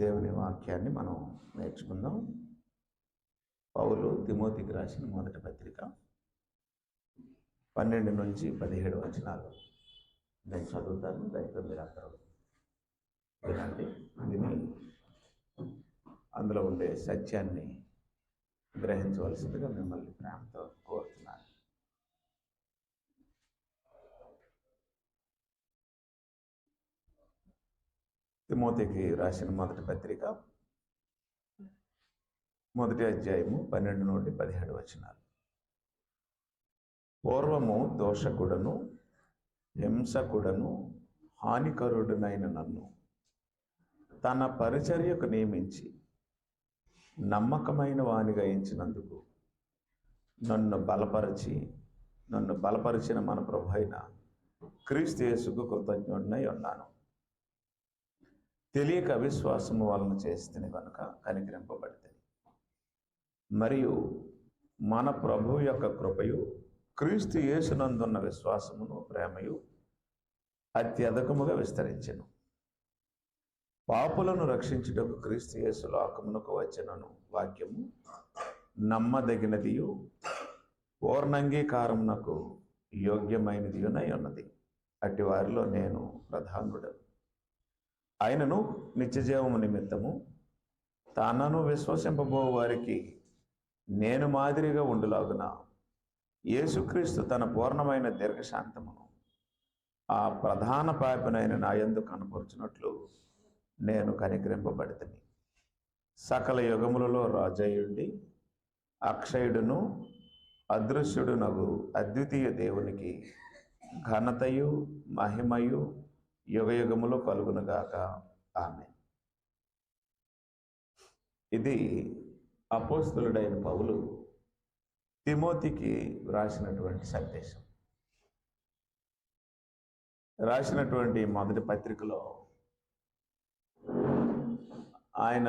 దేవుని వాక్యాన్ని మనం నేర్చుకుందాం. పౌలు తిమోతికి రాసిన మొదటి పత్రిక 12 నుంచి 17 వచనాలు నేను చదువుతాను. దయతో మీరు అందరూ వినండి. విని అందులో ఉండే సత్యాన్ని గ్రహించవలసిందిగా మిమ్మల్ని ప్రేమతో కోరుతున్నాను. తిమోతికి రాసిన మొదటి పత్రిక 1వ అధ్యాయము 12 నుండి 17 వచనాలు. పూర్వము దోషకుడను హింసకుడను హానికరుడునైన నన్ను తన పరిచర్యకు నియమించి నమ్మకమైన వానిగా ఎంచినందుకు నన్ను బలపరిచిన మన ప్రభు అయిన క్రీస్తు యేసుకు కృతజ్ఞుడినై ఉన్నాను. తెలియక అవిశ్వాసము వలన చేస్తుని కనుక కనికరింపబడితే, మరియు మన ప్రభు యొక్క కృపయు క్రీస్తు యేసునందున్న విశ్వాసమును ప్రేమయు అత్యధికముగా విస్తరించెను. పాపులను రక్షించుటకు క్రీస్తు యేసు లోకమునకు వచ్చినను వాక్యము నమ్మదగినదియు పూర్ణంగీకారమునకు యోగ్యమైనదియునై ఉన్నది. అట్టి వారిలో నేను ప్రధానుడను. ఆయనను నిత్యజీవము నిమిత్తము తనను విశ్వసింపబో వారికి నేను మాదిరిగా ఉండులాగున యేసుక్రీస్తు తన పూర్ణమైన దీర్ఘశాంతమును ఆ ప్రధాన పాపినైన నా యందు కనపరుచున్నట్లు నేను కనికరింపబడితిని. సకల యుగములలో రాజయుండి అక్షయుడును అదృశ్యుడునగు అద్వితీయ దేవునికి ఘనతయు మహిమయు యుగయుగములో కలుగునుగాక. ఆమేన్. ఇది అపోస్తలుడైన పౌలు తిమోతికి రాసినటువంటి సందేశం. రాసినటువంటి మొదటి పత్రికలో ఆయన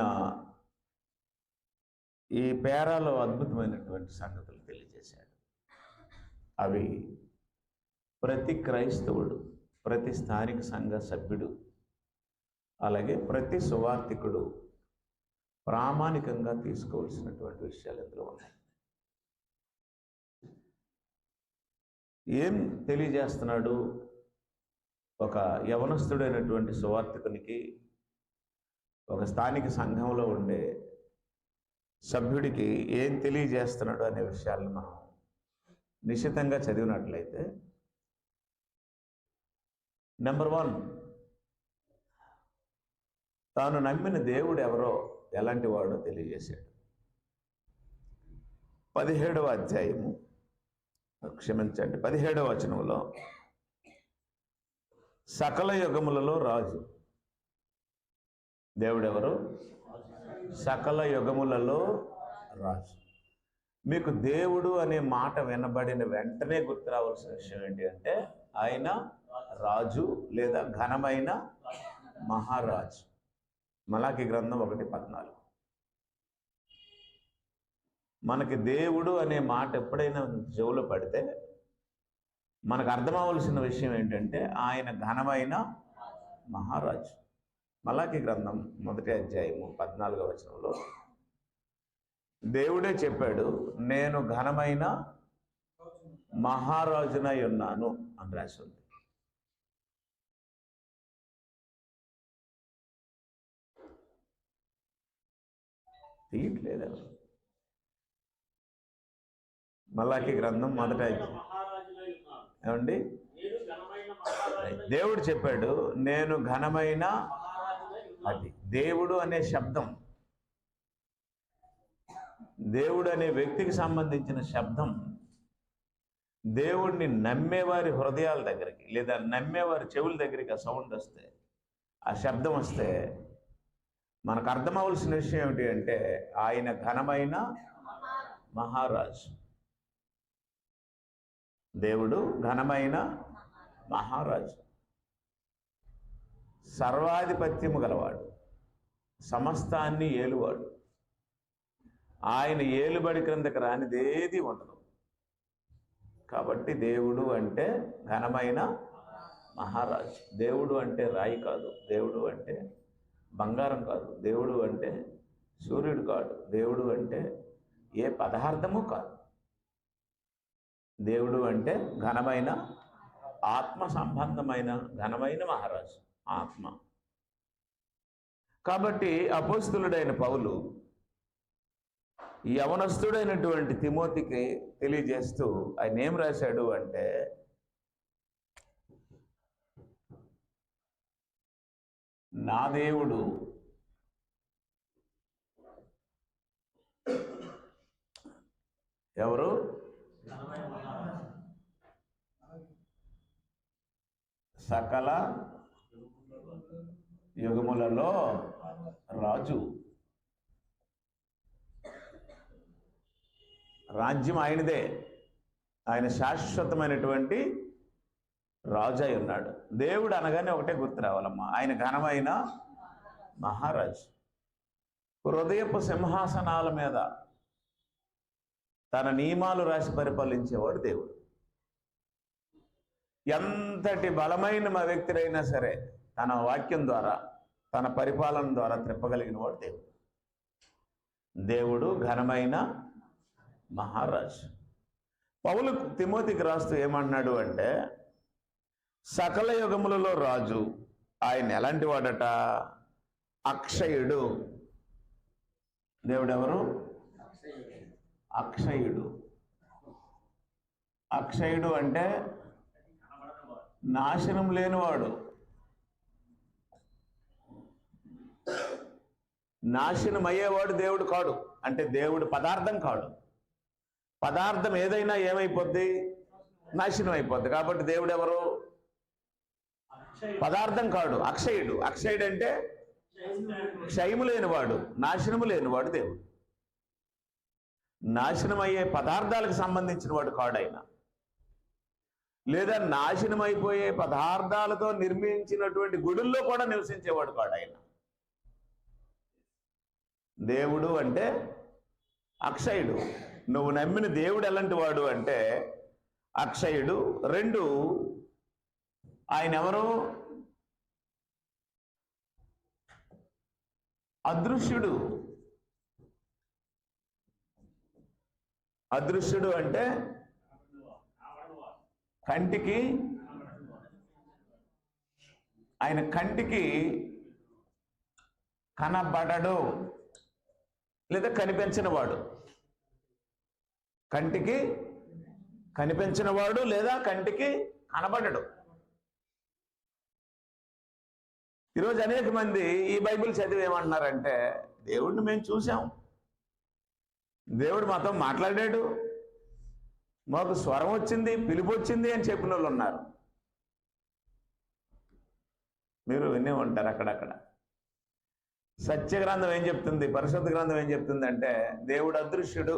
ఈ పేరాలో అద్భుతమైనటువంటి సంగతులు తెలియజేశాడు. అవి ప్రతి క్రైస్తవుడు, ప్రతి స్థానిక సంఘ సభ్యుడు, అలాగే ప్రతి సువార్థికుడు ప్రామాణికంగా తీసుకోవాల్సినటువంటి విషయాలు ఇందులో ఉన్నాయి. ఏం తెలియజేస్తున్నాడు? ఒక యవనస్తుడైనటువంటి సువార్థికునికి, ఒక స్థానిక సంఘంలో ఉండే సభ్యుడికి ఏం తెలియజేస్తున్నాడు అనే విషయాలను మనం నిశ్చితంగా చదివినట్లయితే, నెంబర్ 1, తాను నమ్మిన దేవుడు ఎవరో, ఎలాంటి వాడో తెలియజేశాడు. 17వ అధ్యాయము 17వ వచనంలో సకల యుగములలో రాజు దేవుడెవరు? సకల యుగములలో రాజు. మీకు దేవుడు అనే మాట వినబడిన వెంటనే గుర్తు రావాల్సిన విషయం ఏంటి అంటే, ఆయన రాజు లేదా ఘనమైన మహారాజు. మలాకి గ్రంథం 1:14. మనకి దేవుడు అనే మాట ఎప్పుడైనా చెవులో పడితే మనకు అర్థమవలసిన విషయం ఏంటంటే, ఆయన ఘనమైన మహారాజు. మలాకి గ్రంథం 1వ అధ్యాయము 14వ వచనంలో దేవుడే చెప్పాడు, నేను ఘనమైన మహారాజునై ఉన్నాను అని రాసి ఉంది. తీయట్లేదు. మలాకి గ్రంథం 1వ అధ్యాయం ఏమండి? దేవుడు చెప్పాడు, నేను ఘనమైన, అది దేవుడు అనే శబ్దం, దేవుడు అనే వ్యక్తికి సంబంధించిన శబ్దం దేవుడిని నమ్మేవారి హృదయాల దగ్గరికి లేదా నమ్మేవారి చెవుల దగ్గరికి ఆ సౌండ్ వస్తే, ఆ శబ్దం వస్తే మనకు అర్థమవలసిన విషయం ఏమిటి అంటే, ఆయన ఘనమైన మహారాజు. దేవుడు ఘనమైన మహారాజు, సర్వాధిపత్యము గలవాడు, సమస్తాన్ని ఏలువాడు. ఆయన ఏలుబడి క్రిందకి రానిదేది ఉండదు. కాబట్టి దేవుడు అంటే ఘనమైన మహారాజు. దేవుడు అంటే రాయి కాదు. దేవుడు అంటే బంగారం కాదు. దేవుడు అంటే సూర్యుడు కాదు. దేవుడు అంటే ఏ పదార్థము కాదు. దేవుడు అంటే ఘనమైన ఆత్మ సంబంధమైన ఘనమైన మహారాజు, ఆత్మ. కాబట్టి అపోస్తులుడైన పౌలు యవనస్తుడైనటువంటి తిమోతికి తెలియజేస్తూ ఆయన ఏం రాశాడు అంటే, నా దేవుడు ఎవరు? సకల యుగములలో రాజు. రాజ్యం ఆయనదే. ఆయన శాశ్వతమైనటువంటి రాజు అయి ఉన్నాడు. దేవుడు అనగానే ఒకటే గుర్తు రావాలమ్మా, ఆయన ఘనమైన మహారాజు. హృదయపు సింహాసనాల మీద తన నియమాలు రాసి పరిపాలించేవాడు దేవుడు. ఎంతటి బలమైన వ్యక్తులైనా సరే తన వాక్యం ద్వారా, తన పరిపాలన ద్వారా త్రిప్పగలిగిన వాడు దేవుడు. దేవుడు ఘనమైన మహారాజు. పౌలు తిమోతికి రాస్తూ ఏమన్నాడు అంటే, సకల యుగములలో రాజు. ఆయన ఎలాంటి వాడట? అక్షయుడు. దేవుడు ఎవరు? అక్షయుడు. అక్షయుడు అంటే నాశనం లేనివాడు. నాశనం అయ్యేవాడు దేవుడు కాడు. అంటే దేవుడు పదార్థం కాడు. పదార్థం ఏదైనా ఏమైపోద్ది? నాశనం అయిపోద్ది. కాబట్టి దేవుడు ఎవరు? పదార్థం కాడు, అక్షయుడు. అక్షయుడు అంటే క్షయము లేనివాడు, నాశనము లేనివాడు దేవుడు. నాశనం అయ్యే పదార్థాలకు సంబంధించిన వాడు కాడు ఆయన. లేదా నాశనం అయిపోయే పదార్థాలతో నిర్మించినటువంటి గుడుల్లో కూడా నివసించేవాడు కాడు ఆయన. దేవుడు అంటే అక్షయుడు. నువ్వు నమ్మిన దేవుడు ఎలాంటి వాడు అంటే అక్షయుడు. రెండు, ఆయన ఎవరు? అదృశ్యుడు. అదృశ్యుడు అంటే కంటికి, ఆయన కంటికి కనబడడు లేదా కనిపించిన వాడు. కంటికి కనిపించిన వాడు లేదా కంటికి కనబడడు. ఈరోజు అనేక మంది ఈ బైబిల్ చదివి ఏమంటున్నారంటే, దేవుడిని మేము చూసాం, దేవుడు మాతో మాట్లాడాడు, మాకు స్వరం వచ్చింది, పిలుపు వచ్చింది అని చెప్పిన వాళ్ళు ఉన్నారు. మీరు వినే ఉంటారు అక్కడక్కడ. సత్య గ్రంథం ఏం చెప్తుంది, పరిశుద్ధ గ్రంథం ఏం చెప్తుంది అంటే, దేవుడు అదృశ్యుడు.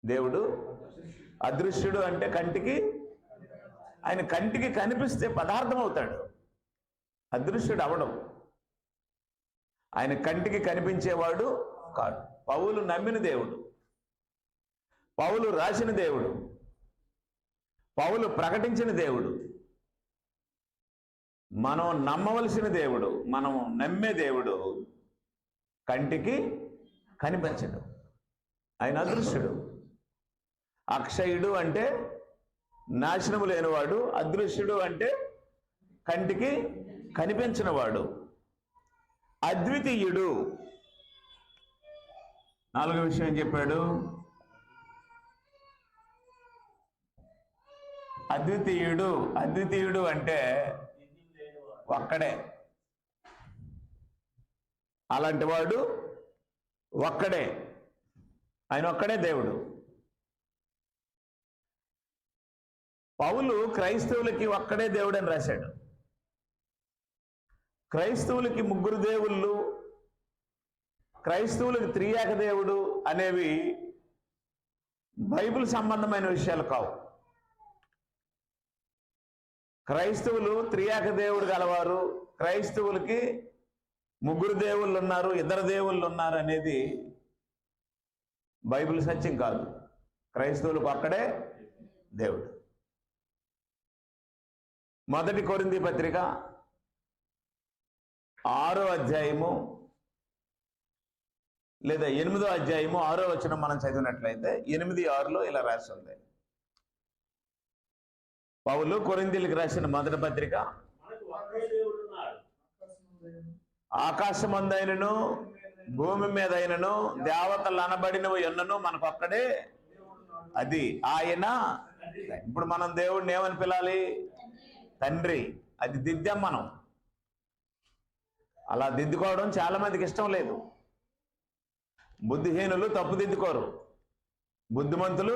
దేవుడు అదృశ్యుడు అంటే కంటికి, ఆయన కంటికి కనిపిస్తే పదార్థం అవుతాడు, అదృశ్యుడు అవడం. ఆయన కంటికి కనిపించేవాడు కాడు. పౌలు నమ్మిన దేవుడు, పౌలు రాసిన దేవుడు, పౌలు ప్రకటించిన దేవుడు, మనం నమ్మవలసిన దేవుడు, మనం నమ్మే దేవుడు కంటికి కనిపించడు. ఆయన అదృశ్యుడు. అక్షయుడు అంటే నాశనము లేనివాడు, అదృశ్యుడు అంటే కంటికి కనిపించినవాడు, అద్వితీయుడు. నాలుగో విషయం ఏం చెప్పాడు? అద్వితీయుడు. అద్వితీయుడు అంటే ఒక్కడే. అలాంటి వాడు ఒక్కడే. ఆయన ఒక్కడే దేవుడు. పౌలు క్రైస్తవులకి ఒక్కడే దేవుడు అని రాశాడు. క్రైస్తవులకి ముగ్గురు దేవుళ్ళు, క్రైస్తవులకి త్రియేక దేవుడు అనేవి బైబిల్ సంబంధమైన విషయాలు కావు. క్రైస్తవులు త్రియేక దేవుడు గలవారు, క్రైస్తవులకి ముగ్గురు దేవుళ్ళు ఉన్నారు, ఇద్దరు దేవుళ్ళు ఉన్నారు అనేది బైబిల్ సత్యం కాదు. క్రైస్తవులకు ఒక్కడే దేవుడు. మొదటి కొరింథీ పత్రిక 6వ అధ్యాయము లేదా 8వ అధ్యాయము 6వ వచనం మనం చదివినట్లయితే 8:6లో ఇలా రాసి ఉంది. పౌలు కొరింథీయులకు రాసిన మొదటి పత్రిక, ఆకాశమందైనను భూమి మీద అయినను దేవతలు అనబడినవి ఎన్నను మనకు ఒక్కడే, అది ఆయన. ఇప్పుడు మనం దేవుడిని ఏమని పిలాలి? తండ్రి. అది దిద్దాం మనం. అలా దిద్దుకోవడం చాలా మందికి ఇష్టం లేదు. బుద్ధిహీనులు తప్పు దిద్దుకోరు, బుద్ధిమంతులు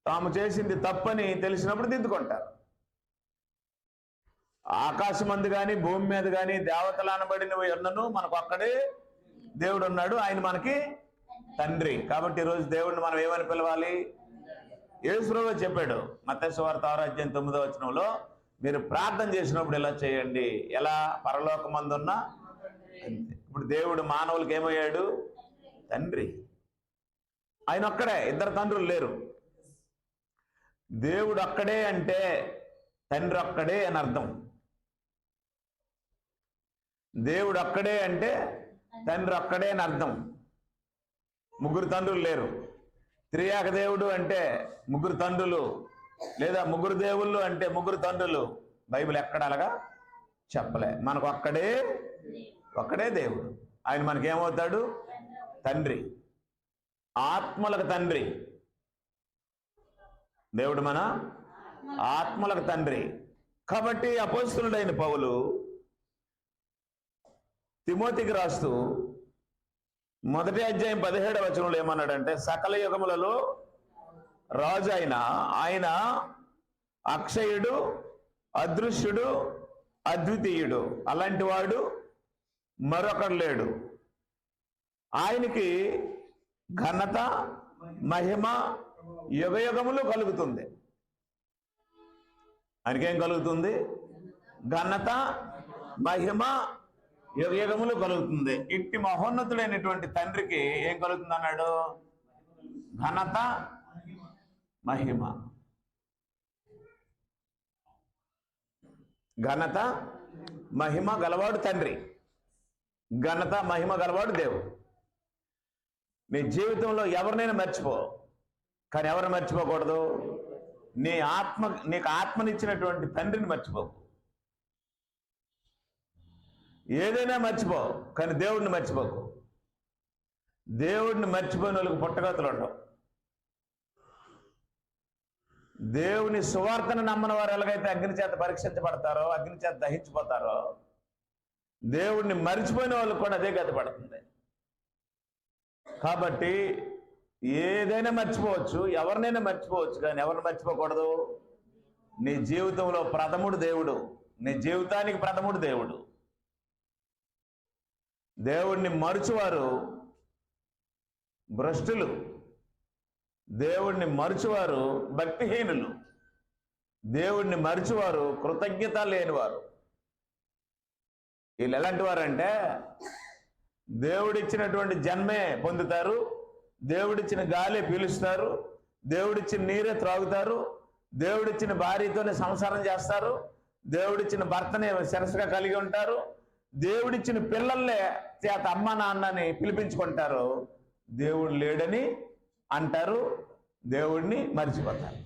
తాము చేసింది తప్పని తెలిసినప్పుడు దిద్దుకుంటారు. ఆకాశమందు కానీ భూమి మీద కానీ దేవతలు అనబడినవి ఎన్నను మనకు అక్కడే దేవుడు ఉన్నాడు, ఆయన మనకి తండ్రి. కాబట్టి ఈరోజు దేవుడిని మనం ఏమని పిలవాలి? యేసు ప్రభువు చెప్పాడు మత్తయి సువార్త 6వ అధ్యాయం 9వ వచనంలో, మీరు ప్రార్థన చేసినప్పుడు ఎలా చేయండి? ఎలా? పరలోకమందున్న. ఇప్పుడు దేవుడు మానవులకు ఏమయ్యాడు? తండ్రి. ఆయన ఒక్కడే, ఇద్దరు తండ్రులు లేరు. దేవుడు ఒక్కడే అంటే తండ్రి ఒక్కడే అని అర్థం. దేవుడు ఒక్కడే అంటే తండ్రి ఒక్కడే అని అర్థం. ముగ్గురు తండ్రులు లేరు. త్రియాక దేవుడు అంటే ముగ్గురు తండ్రులు, లేదా ముగ్గురు దేవుళ్ళు అంటే ముగ్గురు తండ్రులు. బైబిల్ ఎక్కడ అలాగా చెప్పలే. మనకు ఒక్కడే దేవుడు. ఆయన మనకేమవుతాడు? తండ్రి, ఆత్మలకు తండ్రి. దేవుడు మన ఆత్మలకు తండ్రి. కాబట్టి అపోస్తలుడైన పౌలు తిమోతికి రాస్తూ 1వ అధ్యాయం 17వ వచనంలో ఏమన్నాడంటే, సకల యుగములలో రాజు అయిన ఆయన అక్షయుడు, అదృశ్యుడు, అద్వితీయుడు. అలాంటి వాడు మరొకడు లేడు. ఆయనకి ఘనత, మహిమ యుగయుగములు కలుగుతుంది. ఆయనకేం కలుగుతుంది? ఘనత, మహిమ యుగయుగములు కలుగుతుంది. ఇట్టి మహోన్నతుడైనటువంటి తండ్రికి ఏం కలుగుతుంది అన్నాడు? ఘనత, మహిమ. ఘనత, మహిమ గలవాడు తండ్రి, ఘనత, మహిమ గలవాడు దేవుడు. నీ జీవితంలో ఎవరినైనా మర్చిపో, కానీ ఎవరిని మర్చిపోకూడదు? నీకు ఆత్మనిచ్చినటువంటి తండ్రిని మర్చిపోకు. ఏదైనా మర్చిపో, కానీ దేవుడిని మర్చిపోకు. దేవుడిని మర్చిపోయిన వాళ్ళకి పుట్టగతులు ఉండవు. దేవుని సువార్తను నమ్మని వారు ఎలాగైతే అగ్ని చేత పరీక్షించబడతారో, అగ్ని చేత దహించిపోతారో, దేవుడిని మర్చిపోయిన వాళ్ళకి కూడా అదే గతి పడుతుంది. కాబట్టి ఏదైనా మర్చిపోవచ్చు, ఎవరినైనా మర్చిపోవచ్చు, కానీ ఎవరిని మర్చిపోకూడదు? నీ జీవితంలో ప్రథముడు దేవుడు, నీ జీవితానికి ప్రథముడు దేవుడు. దేవుణ్ణి మరుచువారు భ్రష్టులు, దేవుణ్ణి మరుచువారు భక్తిహీనులు, దేవుణ్ణి మరుచువారు కృతజ్ఞత లేనివారు. వీళ్ళు ఎలాంటి వారంటే దేవుడిచ్చినటువంటి జన్మే పొందుతారు, దేవుడిచ్చిన గాలే పీలుస్తారు, దేవుడిచ్చిన నీరే త్రాగుతారు, దేవుడిచ్చిన భార్యతోనే సంసారం చేస్తారు, దేవుడిచ్చిన భర్తనే శిరస్సుగా కలిగి ఉంటారు, దేవుడిచ్చిన పిల్లల్నే చేత అమ్మ నాన్నని పిలిపించుకుంటారు, దేవుడు లేడని అంటారు, దేవుడిని మర్చిపోతారు.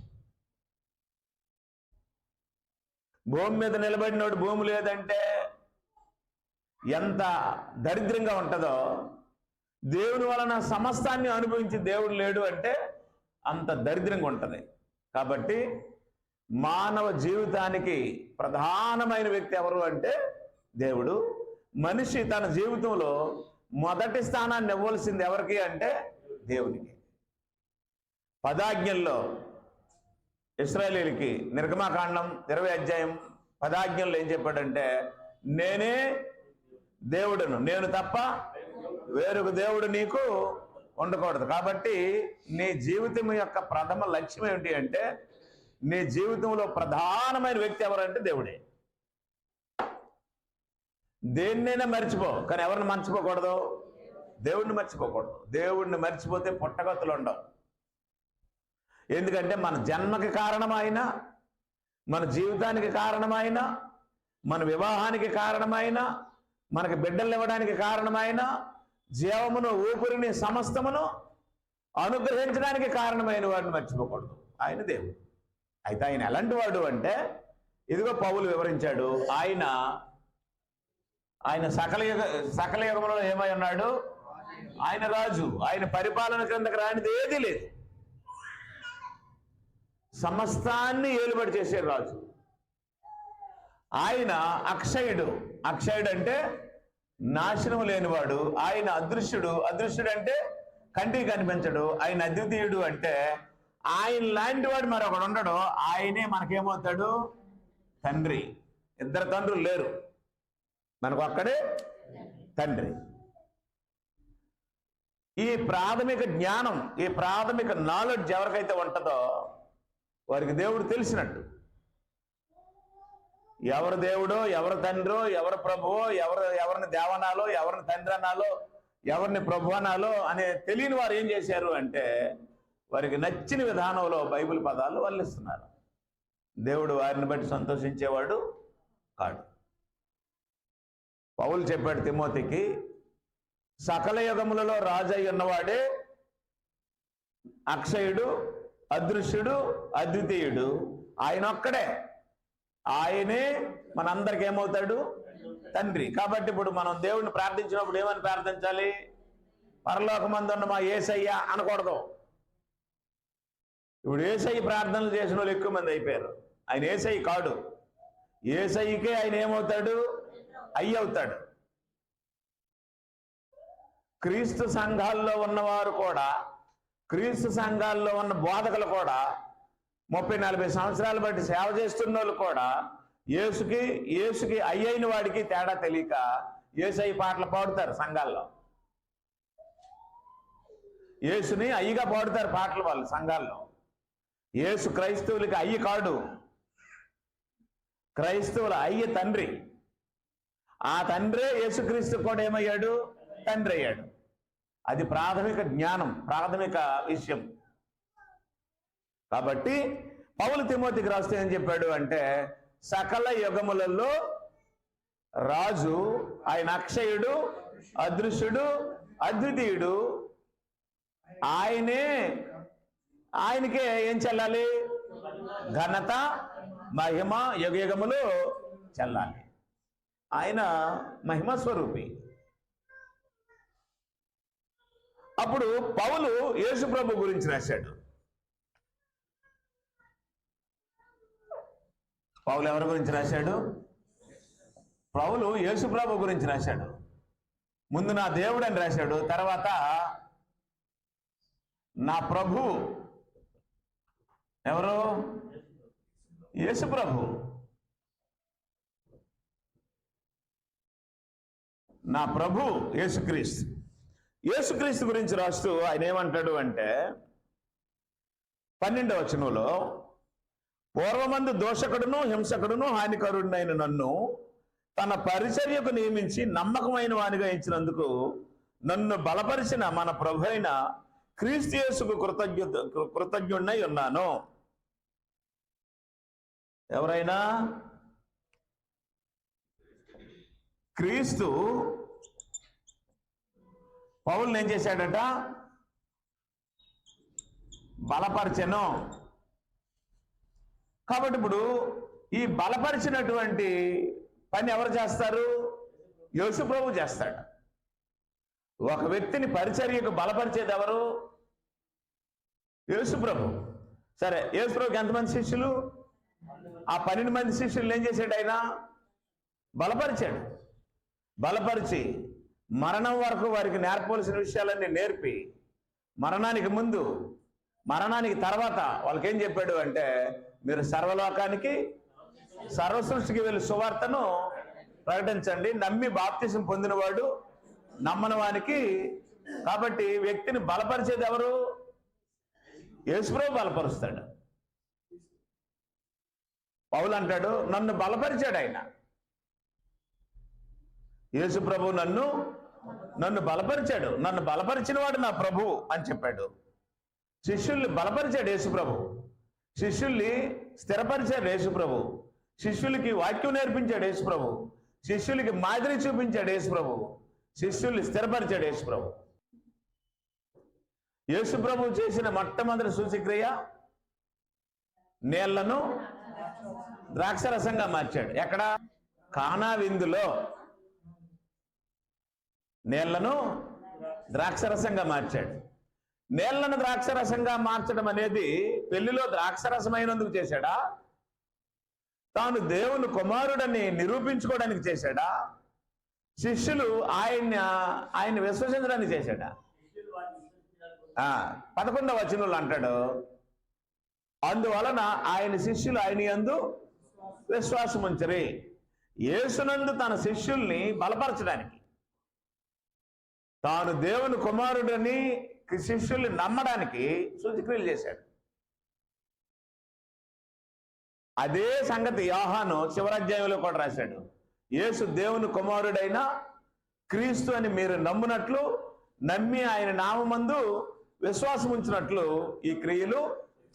భూమి మీద నిలబడినోడు భూమి లేదంటే ఎంత దరిద్రంగా ఉంటుందో, దేవుని వలన సమస్తాన్ని అనుభవించి దేవుడు లేడు అంటే అంత దరిద్రంగా ఉంటుంది. కాబట్టి మానవ జీవితానికి ప్రధానమైన వ్యక్తి ఎవరు అంటే దేవుడు. మనిషి తన జీవితంలో మొదటి స్థానాన్ని ఇవ్వాల్సింది ఎవరికి అంటే దేవునికి. 10 ఆజ్ఞల్లో ఇశ్రాయేలీయులకి నిర్గమకాండం 20వ అధ్యాయం 10 ఆజ్ఞల్లో ఏం చెప్పాడంటే, నేనే దేవుడును, నేను తప్ప వేరొక దేవుడు నీకు ఉండకూడదు. కాబట్టి నీ జీవితం యొక్క ప్రథమ లక్ష్యం ఏమిటి అంటే, నీ జీవితంలో ప్రధానమైన వ్యక్తి ఎవరంటే దేవుడే. దేన్నైనా మర్చిపో, కానీ ఎవరిని మర్చిపోకూడదు? దేవుడిని మర్చిపోకూడదు. దేవుడిని మర్చిపోతే పుట్టగతులు ఉండవు. ఎందుకంటే మన జన్మకి కారణమైన, మన జీవితానికి కారణమైన, మన వివాహానికి కారణమైన, మనకి బిడ్డలు ఇవ్వడానికి కారణమైన, జీవమును ఊపిరిని సమస్తమును అనుగ్రహించడానికి కారణమైన వాడిని మర్చిపోకూడదు. ఆయన దేవుడు. అయితే ఆయన ఎలాంటి వాడు అంటే, ఇదిగో పౌలు వివరించాడు. ఆయన సకల యుగంలో ఏమై ఉన్నాడు? ఆయన రాజు. ఆయన పరిపాలన క్రిందకి రానిది ఏదీ లేదు. సమస్తాన్ని ఏలుబడి చేసే రాజు. ఆయన అక్షయుడు. అక్షయుడు అంటే నాశనం లేనివాడు. ఆయన అదృశ్యుడు. అదృశ్యుడు అంటే కంటికి కనిపించడు. ఆయన అద్వితీయుడు అంటే ఆయన లాంటి వాడు మరొకడు ఉండడు. ఆయనే మనకేమవుతాడు? తండ్రి. ఇద్దరు తండ్రులు లేరు, మనకు ఒక్కడే తండ్రి. ఈ ప్రాథమిక జ్ఞానం, ఈ ప్రాథమిక నాలెడ్జ్ ఎవరికైతే ఉంటుందో వారికి దేవుడు తెలిసినట్టు. ఎవరు దేవుడో, ఎవరు తండ్రో, ఎవరు ప్రభువో, ఎవరిని దేవనాలో, ఎవరిని తండ్రి అనాలో, ఎవరిని ప్రభు అనాలో అనే తెలియని వారు ఏం చేశారు అంటే, వారికి నచ్చిన విధానంలో బైబిల్ పదాలు వల్లిస్తున్నారు. దేవుడు వారిని బట్టి సంతోషించేవాడు కాడు. పౌలు చెప్పాడు తిమోతికి, సకల యుగములలో రాజై ఉన్నవాడే అక్షయుడు, అదృశ్యుడు, అద్వితీయుడు. ఆయన ఒక్కడే. ఆయనే మనందరికి ఏమవుతాడు? తండ్రి. కాబట్టి ఇప్పుడు మనం దేవుడిని ప్రార్థించినప్పుడు ఏమని ప్రార్థించాలి? పరలోకమందున్న మా యేసయ్య అనకూడదు. ఇప్పుడు యేసయ్య ప్రార్థనలు చేసిన వాళ్ళు ఎక్కువ మంది అయిపోయారు. ఆయన యేసయ్య కాడు. యేసయ్యకే ఆయన ఏమవుతాడు? అయ్య అవుతాడు. క్రీస్తు సంఘాల్లో ఉన్నవారు కూడా, క్రీస్తు సంఘాల్లో ఉన్న బోధకులు కూడా, 30-40 సంవత్సరాలు బట్టి సేవ చేస్తున్న వాళ్ళు కూడా యేసుకి అయ్యైన వాడికి తేడా తెలియక యేసయ్య పాటలు పాడుతారు సంఘాల్లో. యేసుని అయ్యగా పాడుతారు పాటలు వాళ్ళు సంఘాల్లో. యేసు క్రైస్తవులకి అయ్య కాడు. క్రైస్తవుల అయ్య తండ్రి. ఆ తండ్రే యేసుక్రీస్తు కూడా ఏమయ్యాడు? తండ్రి అయ్యాడు. అది ప్రాథమిక జ్ఞానం, ప్రాథమిక విషయం. కాబట్టి పౌలు తిమోతికి రాస్తే ఏం చెప్పాడు అంటే, సకల యుగములలో రాజు ఆయన అక్షయుడు, అదృశ్యుడు, అద్వితీయుడు. ఆయనకే ఏం చెల్లాలి? ఘనత, మహిమ యుగయుగములు చెల్లాలి. ఆయన మహిమ స్వరూపి. అప్పుడు పౌలు యేసు ప్రభు గురించి రాశాడు. పౌలు ఎవరి గురించి రాశాడు? పౌలు యేసు ప్రభు గురించి రాశాడు. ముందు నా దేవుడు అని రాశాడు, తర్వాత నా ప్రభు. ఎవరు? యేసు ప్రభు. నా ప్రభు యేసుక్రీస్తు. యేసుక్రీస్తు గురించి రాస్తూ ఆయన ఏమంటాడు అంటే 12వ వచనంలో, పూర్వమందు దోషకుడును హింసకుడును హానికరుడైన నన్ను తన పరిచర్యకు నియమించి నమ్మకమైన వానిగా ఇచ్చినందుకు నన్ను బలపరిచిన మన ప్రభు అయిన క్రీస్తు యేసుకు కృతజ్ఞుడై ఉన్నాను. ఎవరైనా క్రీస్తు పౌలుని ఏం చేశాడట? బలపరిచెను. కాబట్టి ఇప్పుడు ఈ బలపరిచినటువంటి పని ఎవరు చేస్తారు? యేసు ప్రభు చేస్తాడు. ఒక వ్యక్తిని పరిచర్యకు బలపరిచేది ఎవరు? యేసు ప్రభు. సరే, యేసు ప్రభుకి ఎంతమంది శిష్యులు? ఆ 12 మంది శిష్యులు ఏం చేశాడు? ఆయన బలపరిచాడు. బలపరిచి మరణం వరకు వారికి నేర్పవలసిన విషయాలన్నీ నేర్పి, మరణానికి ముందు, మరణానికి తర్వాత వాళ్ళకి ఏం చెప్పాడు అంటే, మీరు సర్వలోకానికి, సర్వ సృష్టికి వెళ్ళి సువార్తను ప్రకటించండి. నమ్మి బాప్తిసం పొందినవాడు నమ్మని వానికి. కాబట్టి వ్యక్తిని బలపరిచేది ఎవరు? యేసుప్రభు బలపరుస్తాడు. పౌలు అంటాడు, నన్ను బలపరిచాడు ఆయన. యేసు ప్రభు నన్ను బలపరిచాడు. నన్ను బలపరిచిన వాడు నా ప్రభు అని చెప్పాడు. శిష్యుల్ని బలపరిచాడు యేసు ప్రభు. శిష్యుల్ని స్థిరపరిచాడు యేసు ప్రభు. శిష్యులకి వాక్యం నేర్పించాడు యేసు ప్రభు. శిష్యులకి మాదిరి చూపించాడు యేసు ప్రభు, శిష్యుల్ని స్థిరపరిచాడు యేసు ప్రభు. యేసు ప్రభు చేసిన మొట్టమొదటి సూచక్రియ నీళ్లను ద్రాక్షరసంగా మార్చాడు. ఎక్కడ? కానా విందులో నీళ్లను ద్రాక్షరసంగా మార్చాడు. నీళ్లను ద్రాక్షరసంగా మార్చడం అనేది పెళ్లిలో ద్రాక్షరసమైనందుకు చేశాడా, తాను దేవుని కుమారుడని నిరూపించుకోవడానికి చేశాడా, శిష్యులు ఆయన విశ్వసించడానికి చేశాడా? 11వ వచనంలో అంటాడు, అందువలన ఆయన శిష్యులు ఆయన యందు విశ్వాసం ఉంచరి. యేసునందు తన శిష్యుల్ని బలపరచడానికి, తాను దేవుని కుమారుడని శిష్యుల్ని నమ్మడానికి సూచక్రియలు చేశాడు. అదే సంగతి యోహాను చివరాధ్యాయంలో కూడా రాశాడు. యేసు దేవుని కుమారుడైన క్రీస్తు అని మీరు నమ్మునట్లు, నమ్మి ఆయన నామమందు విశ్వాసం ఉంచినట్లు ఈ క్రియలు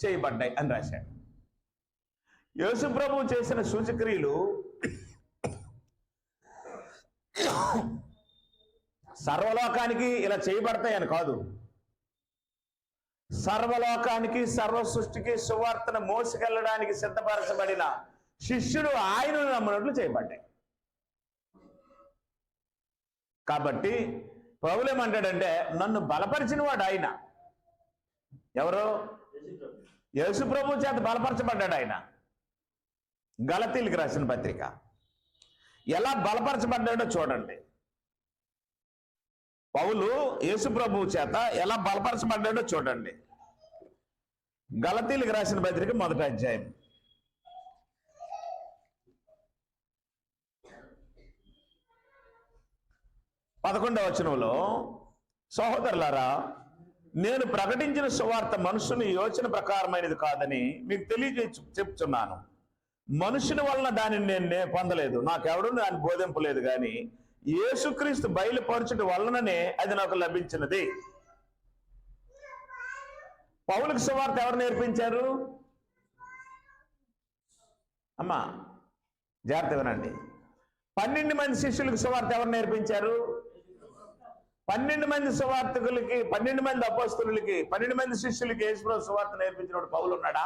చేయబడ్డాయి అని రాశాడు. యేసు ప్రభువు చేసిన సూచక్రియలు సర్వలోకానికి ఇలా చేయబడతాయని కాదు, సర్వలోకానికి సర్వ సృష్టికి సువార్తను మోసుకెళ్ళడానికి సిద్ధపరచబడిన శిష్యుడు ఆయనను నమ్మినట్లు చేయబడ్డాయి. కాబట్టి పౌలు ఏమంటాడంటే, నన్ను బలపరిచిన వాడు ఆయన. ఎవరు? యేసు ప్రభు చేత బలపరచబడ్డాడు ఆయన. గలతీయులకు రాసిన పత్రిక ఎలా బలపరచబడ్డాడో చూడండి. పౌలు యేసు ప్రభువు చేత ఎలా బలపరచబడ్డాడో చూడండి. గలతీయులకు రాసిన పత్రిక 1వ అధ్యాయం 11వ వచనంలో, సహోదరులారా, నేను ప్రకటించిన సువార్త మనుషుని యోచన ప్రకారమైనది కాదని మీకు చెప్తున్నాను. మనుషుని వలన దానిని నేను పొందలేదు, నాకెవడూ దాన్ని బోధింపలేదు, కానీ యేసుక్రీస్తు బయలుపరచుట వలననే అది నాకు లభించినది. పౌలుకు సువార్త ఎవరు నేర్పించారు? అమ్మా జాగ్రత్త వినండి. 12 మంది శిష్యులకు సువార్త ఎవరు నేర్పించారు? 12 మంది సువార్తకులకి, 12 మంది అపోస్తలులకి, 12 మంది శిష్యులకి యేసుప్రభు సువార్త నేర్పించినప్పుడు పౌలు ఉన్నాడా?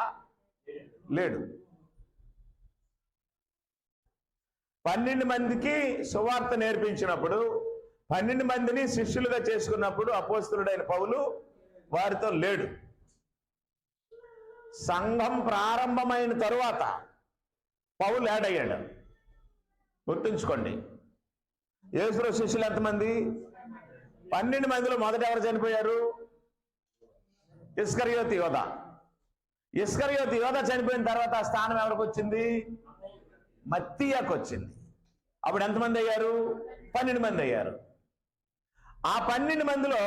లేడు. 12 మందికి సువార్త నేర్పించినప్పుడు, 12 మందిని శిష్యులుగా చేసుకున్నప్పుడు అపోస్తలుడైన పౌలు వారితో లేడు. సంఘం ప్రారంభమైన తరువాత పౌలు యాడ్ అయ్యాడు. గుర్తుంచుకోండి. యేసుప్రభు శిష్యులు ఎంతమంది? 12 మందిలో మొదట ఎవరు చనిపోయారు? ఇస్కరియోతు యోధ. ఇస్కరియోతు యోధ చనిపోయిన తర్వాత ఆ స్థానం ఎవరికి వచ్చింది? మత్తీయాకు వచ్చింది. అప్పుడు ఎంతమంది అయ్యారు? 12 మంది అయ్యారు. ఆ 12 మందిలో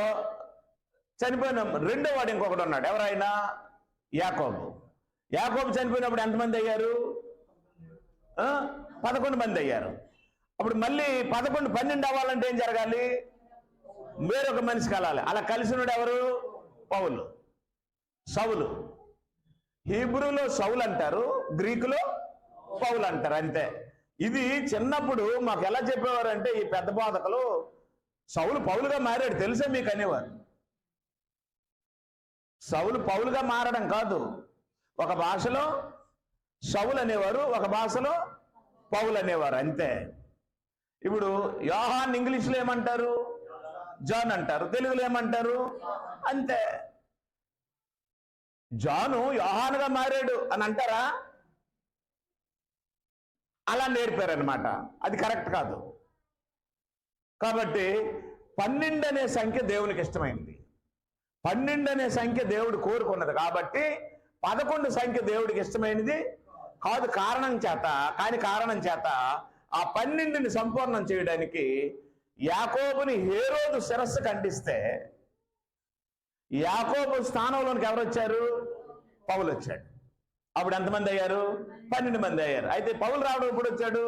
చనిపోయిన రెండో వాడు ఇంకొకటి ఉన్నాడు. ఎవరైనా? యాకోబు. యాకోబు చనిపోయినప్పుడు ఎంతమంది అయ్యారు? 11 మంది అయ్యారు. అప్పుడు మళ్ళీ 11, 12 అవ్వాలంటే ఏం జరగాలి? వేరొక మనిషి కలాలి. అలా కలిసినోడు ఎవరు? పౌలు, సౌలు. హీబ్రూలో సౌలు అంటారు, గ్రీకులో పౌలు అంటారు, అంతే. ఇది చిన్నప్పుడు మాకు ఎలా చెప్పేవారంటే, ఈ పెద్ద బోధకులు సౌలు పౌలుగా మారాడు తెలుసా మీకు అనేవారు. సౌలు పౌలుగా మారడం కాదు, ఒక భాషలో సౌలు అనేవారు, ఒక భాషలో పౌలు అనేవారు, అంతే. ఇప్పుడు యోహాన్ ఇంగ్లీష్లో ఏమంటారు? జాన్ అంటారు. తెలుగులో ఏమంటారు? అంతే. జాను యోహానుగా మారాడు అని అంటారా? అలా నేర్పారనమాట. అది కరెక్ట్ కాదు. కాబట్టి 12 అనే సంఖ్య దేవునికి ఇష్టమైంది. 12 అనే సంఖ్య దేవుడు కోరుకున్నది. కాబట్టి 11 సంఖ్య దేవుడికి ఇష్టమైనది కాదు. కారణం చేత ఆ 12ని సంపూర్ణం చేయడానికి యాకోబుని హేరోదు శిరస్సు ఖండిస్తే యాకోబు స్థానంలోనికి ఎవరు వచ్చారు? పౌలు వచ్చాడు. అప్పుడు ఎంతమంది అయ్యారు? 12 మంది అయ్యారు. అయితే పౌలు రావడం ఎప్పుడు వచ్చాడు?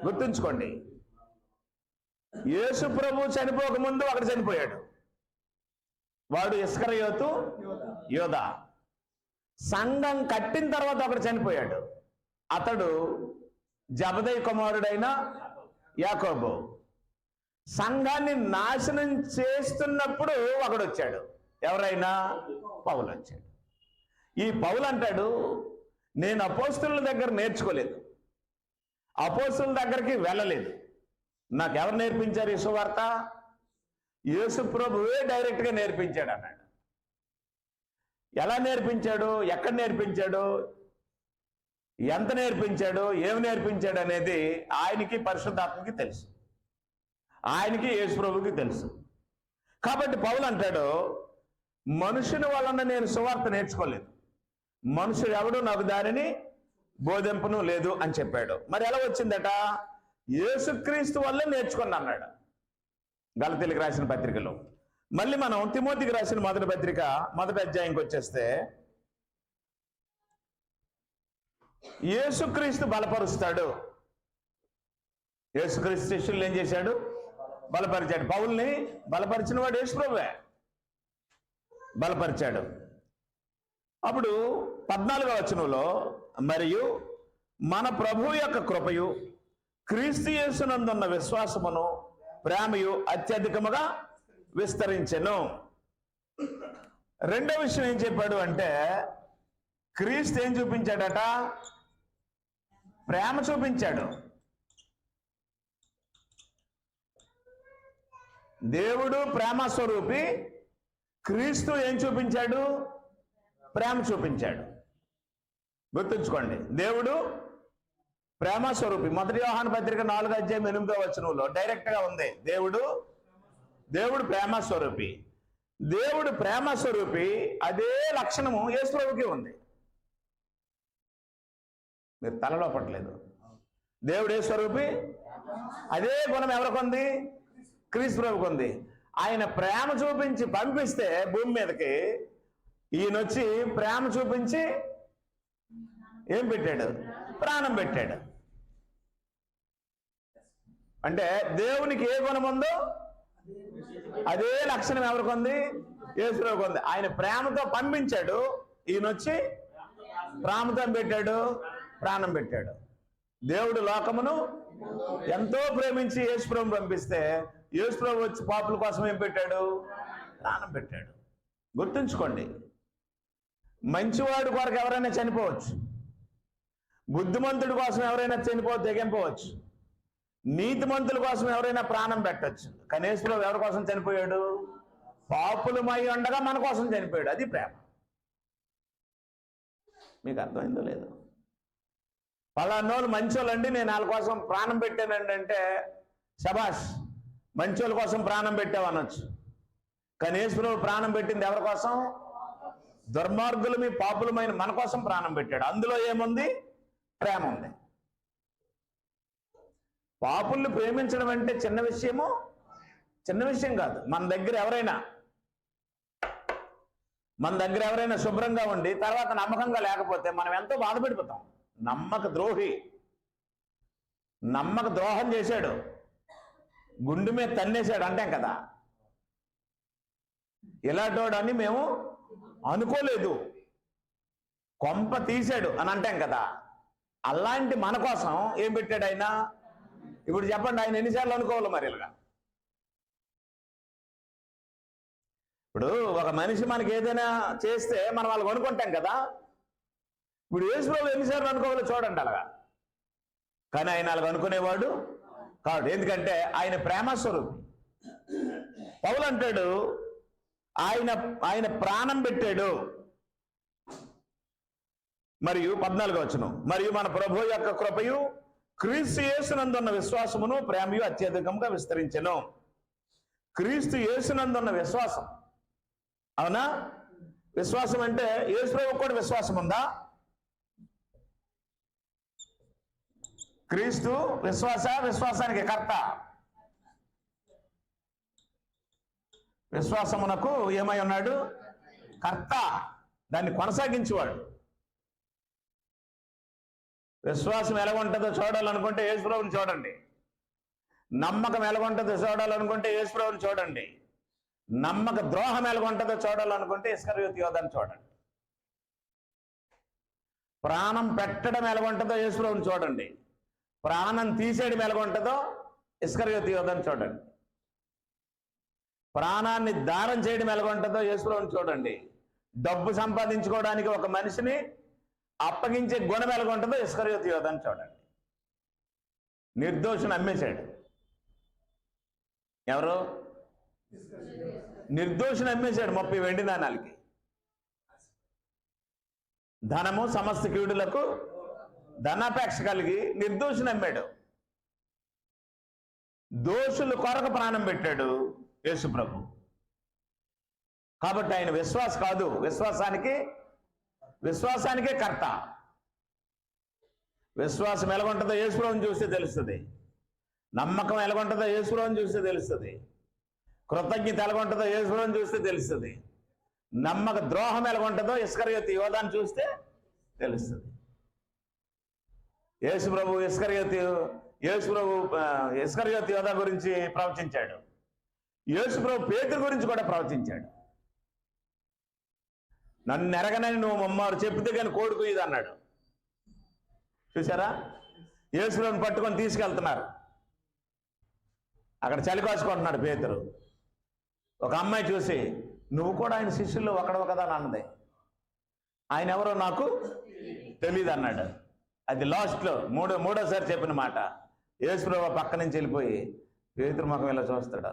గుర్తుంచుకోండి. యేసు ప్రభు చనిపోక ముందు అక్కడ చనిపోయాడు. వాడు ఇస్కరియోతు యోధ. సంఘం కట్టిన తర్వాత ఒకడు చనిపోయాడు. అతడు జబదయి కుమారుడైన యాకోబు. సంఘాన్ని నాశనం చేస్తున్నప్పుడు ఒకడు వచ్చాడు. ఎవరైనా? పౌలు వచ్చాడు. ఈ పౌలు అంటాడు, నేను అపోస్తలుల దగ్గర నేర్చుకోలేదు, అపోస్తలుల దగ్గరికి వెళ్ళలేదు, నాకు ఎవరు నేర్పించారు ఈ సువార్త? యేసు ప్రభువే డైరెక్ట్గా నేర్పించాడు అన్నాడు. ఎలా నేర్పించాడు, ఎక్కడ నేర్పించాడు, ఎంత నేర్పించాడు, ఏమి నేర్పించాడు అనేది ఆయనకి పరిశుద్ధాత్మకి తెలుసు, ఆయనకి యేసు ప్రభుకి తెలుసు. కాబట్టి పౌలు అంటాడు, మనుషుని వలన నేను సువార్త నేర్చుకోలేదు, మనుషుడు ఎవడు నాకు దానిని బోధింపను లేదు అని చెప్పాడు. మరి ఎలా వచ్చిందట? యేసుక్రీస్తు వల్లే నేర్చుకున్నా అన్నాడు గలతీయులకు రాసిన పత్రికలో. మళ్ళీ మనం తిమోతికి రాసిన మొదటి పత్రిక మొదటి అధ్యాయంకి వచ్చేస్తే, యేసుక్రీస్తు బలపరుస్తాడు. యేసుక్రీస్తు శిష్యులు ఏం చేశాడు? బలపరిచాడు. పౌల్ని బలపరిచిన వాడు యేసు ప్రభువే, బలపరిచాడు. అప్పుడు 14వ వచనంలో, మరియు మన ప్రభు యొక్క కృపయు క్రీస్తు యేసునందున్న విశ్వాసమును ప్రేమయు అత్యధికముగా విస్తరించెను. రెండో విషయం ఏం చెప్పాడు అంటే, క్రీస్తు ఏం చూపించాడట? ప్రేమ చూపించాడు. దేవుడు ప్రేమ స్వరూపి, క్రీస్తు ఏం చూపించాడు? ప్రేమ చూపించాడు. గుర్తుంచుకోండి, దేవుడు ప్రేమ స్వరూపి. మొదటి యోహాను పత్రిక 4వ అధ్యాయం 8వ వచనంలో డైరెక్ట్గా ఉంది, దేవుడు ప్రేమ స్వరూపి. దేవుడు ప్రేమ స్వరూపి, అదే లక్షణము యేసు ప్రభువుకి ఉంది. మీరు తలలో పట్టలేదు. దేవుడు ఏ స్వరూపి, అదే గుణం ఎవరికి ఉంది? క్రీస్తు ప్రభువుకి ఉంది. ఆయన ప్రేమ చూపించి పంపిస్తే భూమి మీదకి, ఈయనొచ్చి ప్రేమ చూపించి ఏం పెట్టాడు? ప్రాణం పెట్టాడు. అంటే దేవునికి ఏ గుణం ఉందో అదే లక్షణం ఎవరికి ఉంది? యేసు ప్రభువుకి ఉంది. ఆయన ప్రేమతో పంపించాడు, ఈయనొచ్చి ప్రేమతో పెట్టాడు, ప్రాణం పెట్టాడు. దేవుడు లోకమును ఎంతో ప్రేమించి యేసు ప్రభువుని పంపిస్తే, యేసు ప్రభువు వచ్చి పాపుల కోసం ఏం పెట్టాడు? ప్రాణం పెట్టాడు. గుర్తుంచుకోండి, మంచివాడు కొరకు ఎవరైనా చనిపోవచ్చు, బుద్ధిమంతుడి కోసం ఎవరైనా తెగింపవచ్చు, నీతిమంతుల కోసం ఎవరైనా ప్రాణం పెట్టచ్చు. కానీ యేసు ప్రభువు ఎవరి కోసం చనిపోయాడు? పాపులమై ఉండగా మన కోసం చనిపోయాడు. అది ప్రేమ. మీకు అర్థమైందో లేదు? పలానోళ్ళు మంచోళ్ళండి, నేను వాళ్ళ కోసం ప్రాణం పెట్టానండి అంటే, శబాష్, మంచోళ్ళ కోసం ప్రాణం పెట్టావు అనొచ్చు. కానీ యేసు ప్రభువు ప్రాణం పెట్టింది ఎవరి కోసం? దుర్మార్గులమి పాపులమైన మన కోసం ప్రాణం పెట్టాడు. అందులో ఏముంది? ప్రేమ ఉంది. పాపుల్ని ప్రేమించడం అంటే చిన్న విషయము, చిన్న విషయం కాదు. మన దగ్గర ఎవరైనా శుభ్రంగా ఉండి తర్వాత నమ్మకంగా లేకపోతే మనం ఎంతో బాధపడిపోతాం. నమ్మక ద్రోహి, నమ్మక ద్రోహం చేశాడు, గుండు మీద తన్నేశాడు అంటాం కదా. ఇలాంటోడని మేము అనుకోలేదు, కొంప తీశాడు అని అంటాం కదా. అలాంటి మన కోసం ఏం పెట్టాడు ఆయన? ఇప్పుడు చెప్పండి, ఆయన ఎన్నిసార్లు అనుకోవాలి మరి ఇలాగా? ఇప్పుడు ఒక మనిషి మనకి ఏదైనా చేస్తే మనం వాళ్ళకి అనుకుంటాం కదా. ఇప్పుడు యేసు ప్రభువు ఎన్నిసార్లు అనుకోవాలో చూడండి అలాగా. కానీ ఆయన అలాగ అనుకునేవాడు కాదు, ఎందుకంటే ఆయన ప్రేమస్వరూపి. పౌలు అంటాడు, ఆయన ప్రాణం పెట్టాడు. మరియు 14వ వచనం, మరియు మన ప్రభు యొక్క కృపయు క్రీస్తు యేసునందున్న విశ్వాసమును ప్రేమయు అత్యధికంగా విస్తరించెను. క్రీస్తు యేసునందున్న విశ్వాసం, అవునా? విశ్వాసం అంటే యేసు ప్రభువుకు కూడా విశ్వాసం ఉందా? క్రీస్తు విశ్వాసానికి కర్త. విశ్వాసమునకు ఏమై ఉన్నాడు? కర్త, దాన్ని కొనసాగించేవాడు. విశ్వాసం ఎలా ఉంటుందో చూడాలనుకుంటే యేసు ప్రభువుని చూడండి. నమ్మకం ఎలా ఉంటుందో చూడాలనుకుంటే యేసు ప్రభువుని చూడండి. నమ్మక ద్రోహం ఎలా ఉంటుందో చూడాలనుకుంటే ఇస్కరియోతు యోధాను చూడండి. ప్రాణం పెట్టడం ఎలా ఉంటుందో యేసు ప్రభువుని చూడండి. ప్రాణం తీసేయడం ఎలాగుంటుందో ఇస్కరియోతు యోధాను చూడండి. ప్రాణాన్ని దారం చేయడం ఎలాగుంటుందో యేసుప్రభుని చూడండి. డబ్బు సంపాదించుకోవడానికి ఒక మనిషిని అప్పగించే గుణం ఎలాగుంటుందో ఇస్కరియోతు యోధాను చూడండి. నిర్దోషిని అమ్మేశాడు. ఎవరు? నిర్దోషిని అమ్మేశాడు 30 వెండి నాణాలకి. ధనము సమస్త కీడులకు ధనాపేక్ష కలిగి నిర్దోషిని అమ్మాడు. దోషుల కొరకు ప్రాణం పెట్టాడు యేసు ప్రభు. కాబట్టి ఆయన విశ్వాస కాదు, విశ్వాసానికే కర్త. విశ్వాసం ఎలాగుంటుందో యేసు ప్రభువుని చూస్తే తెలుస్తుంది. నమ్మకం ఎలాగుంటుందో యేసు ప్రభువుని చూస్తే తెలుస్తుంది. కృతజ్ఞత ఎలాగుంటుందో యేసు ప్రభువుని చూస్తే తెలుస్తుంది. నమ్మక ద్రోహం ఎలాగుంటుందో ఇస్కరియోతు యోధాను చూస్తే తెలుస్తుంది. యేసు ప్రభు ఇస్కరియోతు యోధా గురించి ప్రవచించాడు. యేసు ప్రభు పేతురు గురించి కూడా ప్రవచించాడు. నన్ను ఎరగనని నువ్వు మమ్మారు చెప్తే కానీ కోడుకు ఇది అన్నాడు. చూసారా? యేసు ప్రభుని పట్టుకొని తీసుకెళ్తున్నారు. అక్కడ చలి కాచుకుంటున్నాడు పేతురు. ఒక అమ్మాయి చూసి, నువ్వు కూడా ఆయన శిష్యుల్లో ఒకడవ కదా అని అన్నది. ఆయన ఎవరో నాకు తెలియదు అన్నాడు. అది లాస్ట్లో మూడోసారి చెప్పిన మాట. యేసు ప్రభు పక్క నుంచి వెళ్ళిపోయి పేతురు ముఖం ఇలా చూస్తాడు.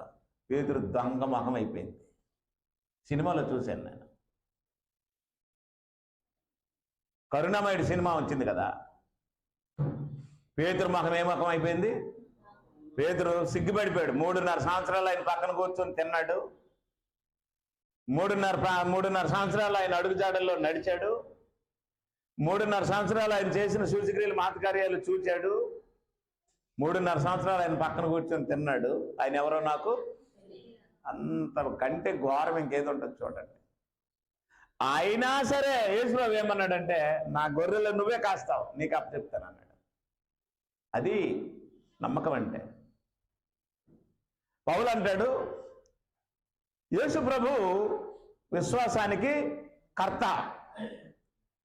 పేతురు దొంగ ముఖం అయిపోయింది. సినిమాలో చూశాను నేను. కరుణామయుడు సినిమా వచ్చింది కదా, పేతురు ముఖం ఏ ముఖం అయిపోయింది? పేతురు సిగ్గుపడిపోయాడు. 3.5 సంవత్సరాలు ఆయన పక్కన కూర్చొని తిన్నాడు. 3.5 సంవత్సరాలు ఆయన అడుగుజాడల్లో నడిచాడు. 3.5 సంవత్సరాలు ఆయన చేసిన సూచక్రియలు మాతకార్యాలు చూచాడు. 3.5 సంవత్సరాలు ఆయన పక్కన కూర్చొని తిన్నాడు. ఆయన ఎవరో నాకు అంత కంటే ఘోరం ఇంకేదో ఉంటుంది చూడండి. అయినా సరే యేసుప్రభు ఏమన్నాడంటే, నా గొర్రెలు నువ్వే కాస్తావు, నీకు అప్పచెప్తాను అన్నాడు. అది నమ్మకం అంటే. పౌలు అంటాడు, యేసుప్రభు విశ్వాసానికి కర్త.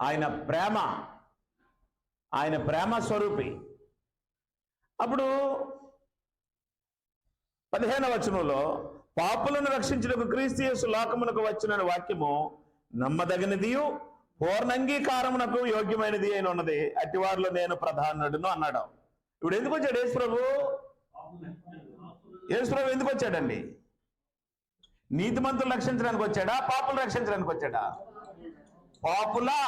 ఆయన ప్రేమ స్వరూపి. అప్పుడు 15వ వచనంలో, పాపులను రక్షించుటకు క్రీస్తు యేసు లోకమునకు వచ్చిన వాక్యము నమ్మదగినదియు పూర్ణంగీకారమునకు యోగ్యమైనది అయిన ఉన్నది, అటివారిలో నేను ప్రధానుడును అన్నాడు. ఇప్పుడు ఎందుకు వచ్చాడు యేసుప్రభు? యేసుప్రభు ఎందుకు వచ్చాడండి? నీతిమంతులు రక్షించడానికి వచ్చాడా? పాపులు రక్షించడానికి వచ్చాడా? పాపులా?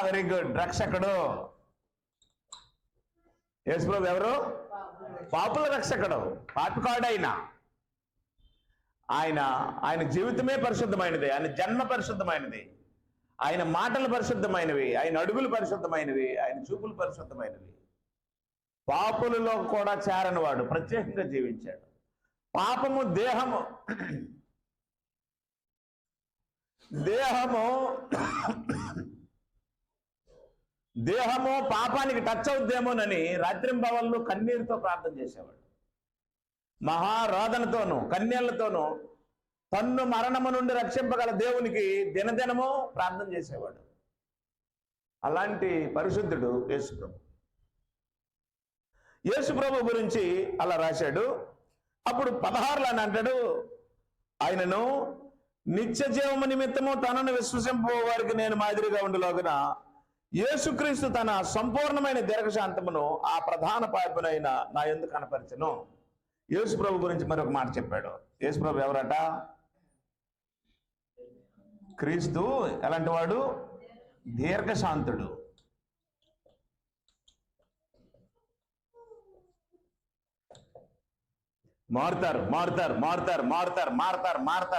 వెరీ గుడ్, రక్షకుడు. యేసుప్రభు ఎవరు? పాపుల రక్షకుడు. పాపికాడైనా ఆయన జీవితమే పరిశుద్ధమైనది, ఆయన జన్మ పరిశుద్ధమైనది, ఆయన మాటలు పరిశుద్ధమైనవి, ఆయన అడుగులు పరిశుద్ధమైనవి, ఆయన చూపులు పరిశుద్ధమైనవి. పాపులలో కూడా చేరని వాడు, ప్రత్యేకంగా జీవించాడు. పాపము దేహము పాపానికి టచ్ అవుద్దేమోనని రాత్రింబవళ్ళు కన్నీరుతో ప్రార్థన చేసేవాడు. మహారోదనతోనూ కన్యలతోనూ తన్ను మరణము నుండి రక్షింపగల దేవునికి దినదినము ప్రార్థన చేసేవాడు. అలాంటి పరిశుద్ధుడు యేసుప్రభు. యేసుప్రభు గురించి అలా రాశాడు. అప్పుడు 16లో అని అంటాడు, ఆయనను నిత్య జీవము నిమిత్తము తనను విశ్వసింపే వారికి నేను మాదిరిగా ఉండులాగున యేసుక్రీస్తు తన సంపూర్ణమైన దీర్ఘశాంతమును ఆ ప్రధాన పాపనైన నా యందు కనపరచెను. యేసుప్రభు గురించి మరొక మాట చెప్పాడు. యేసుప్రభు ఎవరట? క్రీస్తు ఎలాంటి వాడు? దీర్ఘశాంతుడు.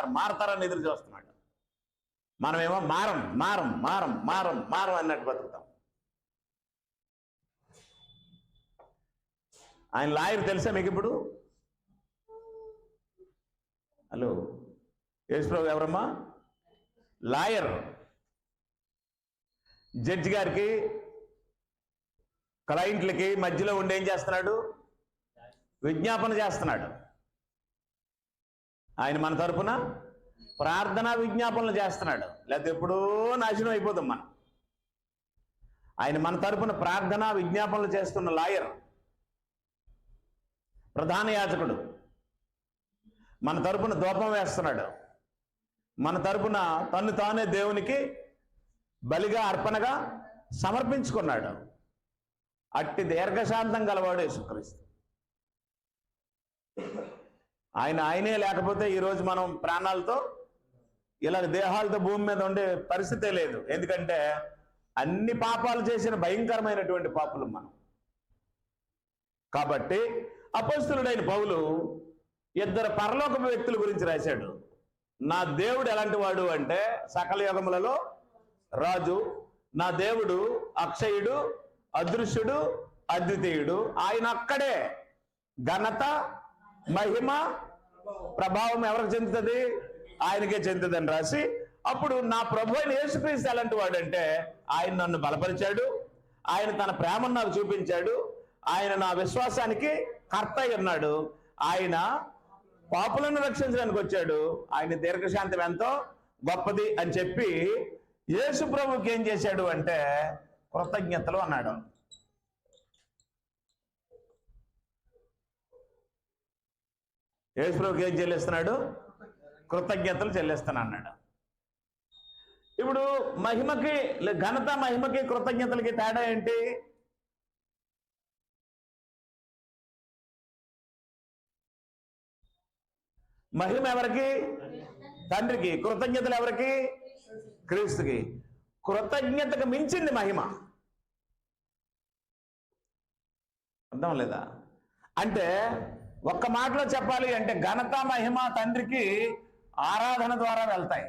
మారుతారని ఎదురు చూస్తున్నాడు. మనమేమో మారం అన్నట్టు బతుకుతాం. ఆయన లాయర్ తెలుసా మీకు? ఇప్పుడు హలో, యేసుప్రభు ఎవరమ్మా? లాయర్. జడ్జి గారికి క్లయింట్లకి మధ్యలో ఉండి ఏం చేస్తున్నాడు? విజ్ఞాపన చేస్తున్నాడు. ఆయన మన తరపున ప్రార్థనా విజ్ఞాపనలు చేస్తున్నాడు. లేకపోతే ఎప్పుడో నాశనం అయిపోతాం మనం. ఆయన మన తరపున ప్రార్థన విజ్ఞాపనలు చేస్తున్న లాయర్, ప్రధాన యాజకుడు, మన తరపున ధూపం వేస్తున్నాడు, మన తరపున తన్ను తానే దేవునికి బలిగా అర్పణగా సమర్పించుకున్నాడు. అట్టి దీర్ఘశాంతం గలవాడు యేసుక్రీస్తు. ఆయనే లేకపోతే ఈరోజు మనం ప్రాణాలతో ఇలా దేహాలతో భూమి మీద ఉండే పరిస్థితే లేదు. ఎందుకంటే అన్ని పాపాలు చేసిన భయంకరమైనటువంటి పాపులు మనం. కాబట్టి అపొస్తలుడైన పౌలు ఇద్దరు పరలోకపు వ్యక్తుల గురించి రాశాడు. నా దేవుడు ఎలాంటి వాడు అంటే సకల యుగములలో రాజు, నా దేవుడు అక్షయుడు, అదృశ్యుడు, అద్వితీయుడు, ఆయన అక్కడే ఘనత మహిమ ప్రభావం ఎవరికి చెందుతుంది? ఆయనకే చెందుతుందని రాసి, అప్పుడు నా ప్రభు అయిన యేసుక్రీస్తు ఎలాంటి వాడంటే ఆయన నన్ను బలపరిచాడు, ఆయన తన ప్రేమను నాకు చూపించాడు, ఆయన నా విశ్వాసానికి కర్త అయి ఉన్నాడు, ఆయన పాపులను రక్షించడానికి వచ్చాడు, ఆయన దీర్ఘశాంతం ఎంతో గొప్పది అని చెప్పి యేసు ప్రభుకి ఏం చేశాడు అంటే కృతజ్ఞతలు అన్నాడు. యేసు ప్రభుకి ఏం చెల్లిస్తున్నాడు? కృతజ్ఞతలు చెల్లిస్తాను అన్నాడు. ఇప్పుడు మహిమకి, ఘనత మహిమకి కృతజ్ఞతలకి తేడా ఏంటి? మహిమ ఎవరికి? తండ్రికి. కృతజ్ఞతలు ఎవరికి? క్రీస్తుకి. కృతజ్ఞతకు మించింది మహిమ. అర్థం లేదా? అంటే ఒక్క మాటలో చెప్పాలి అంటే ఘనత మహిమ తండ్రికి ఆరాధన ద్వారా వెళ్తాయి.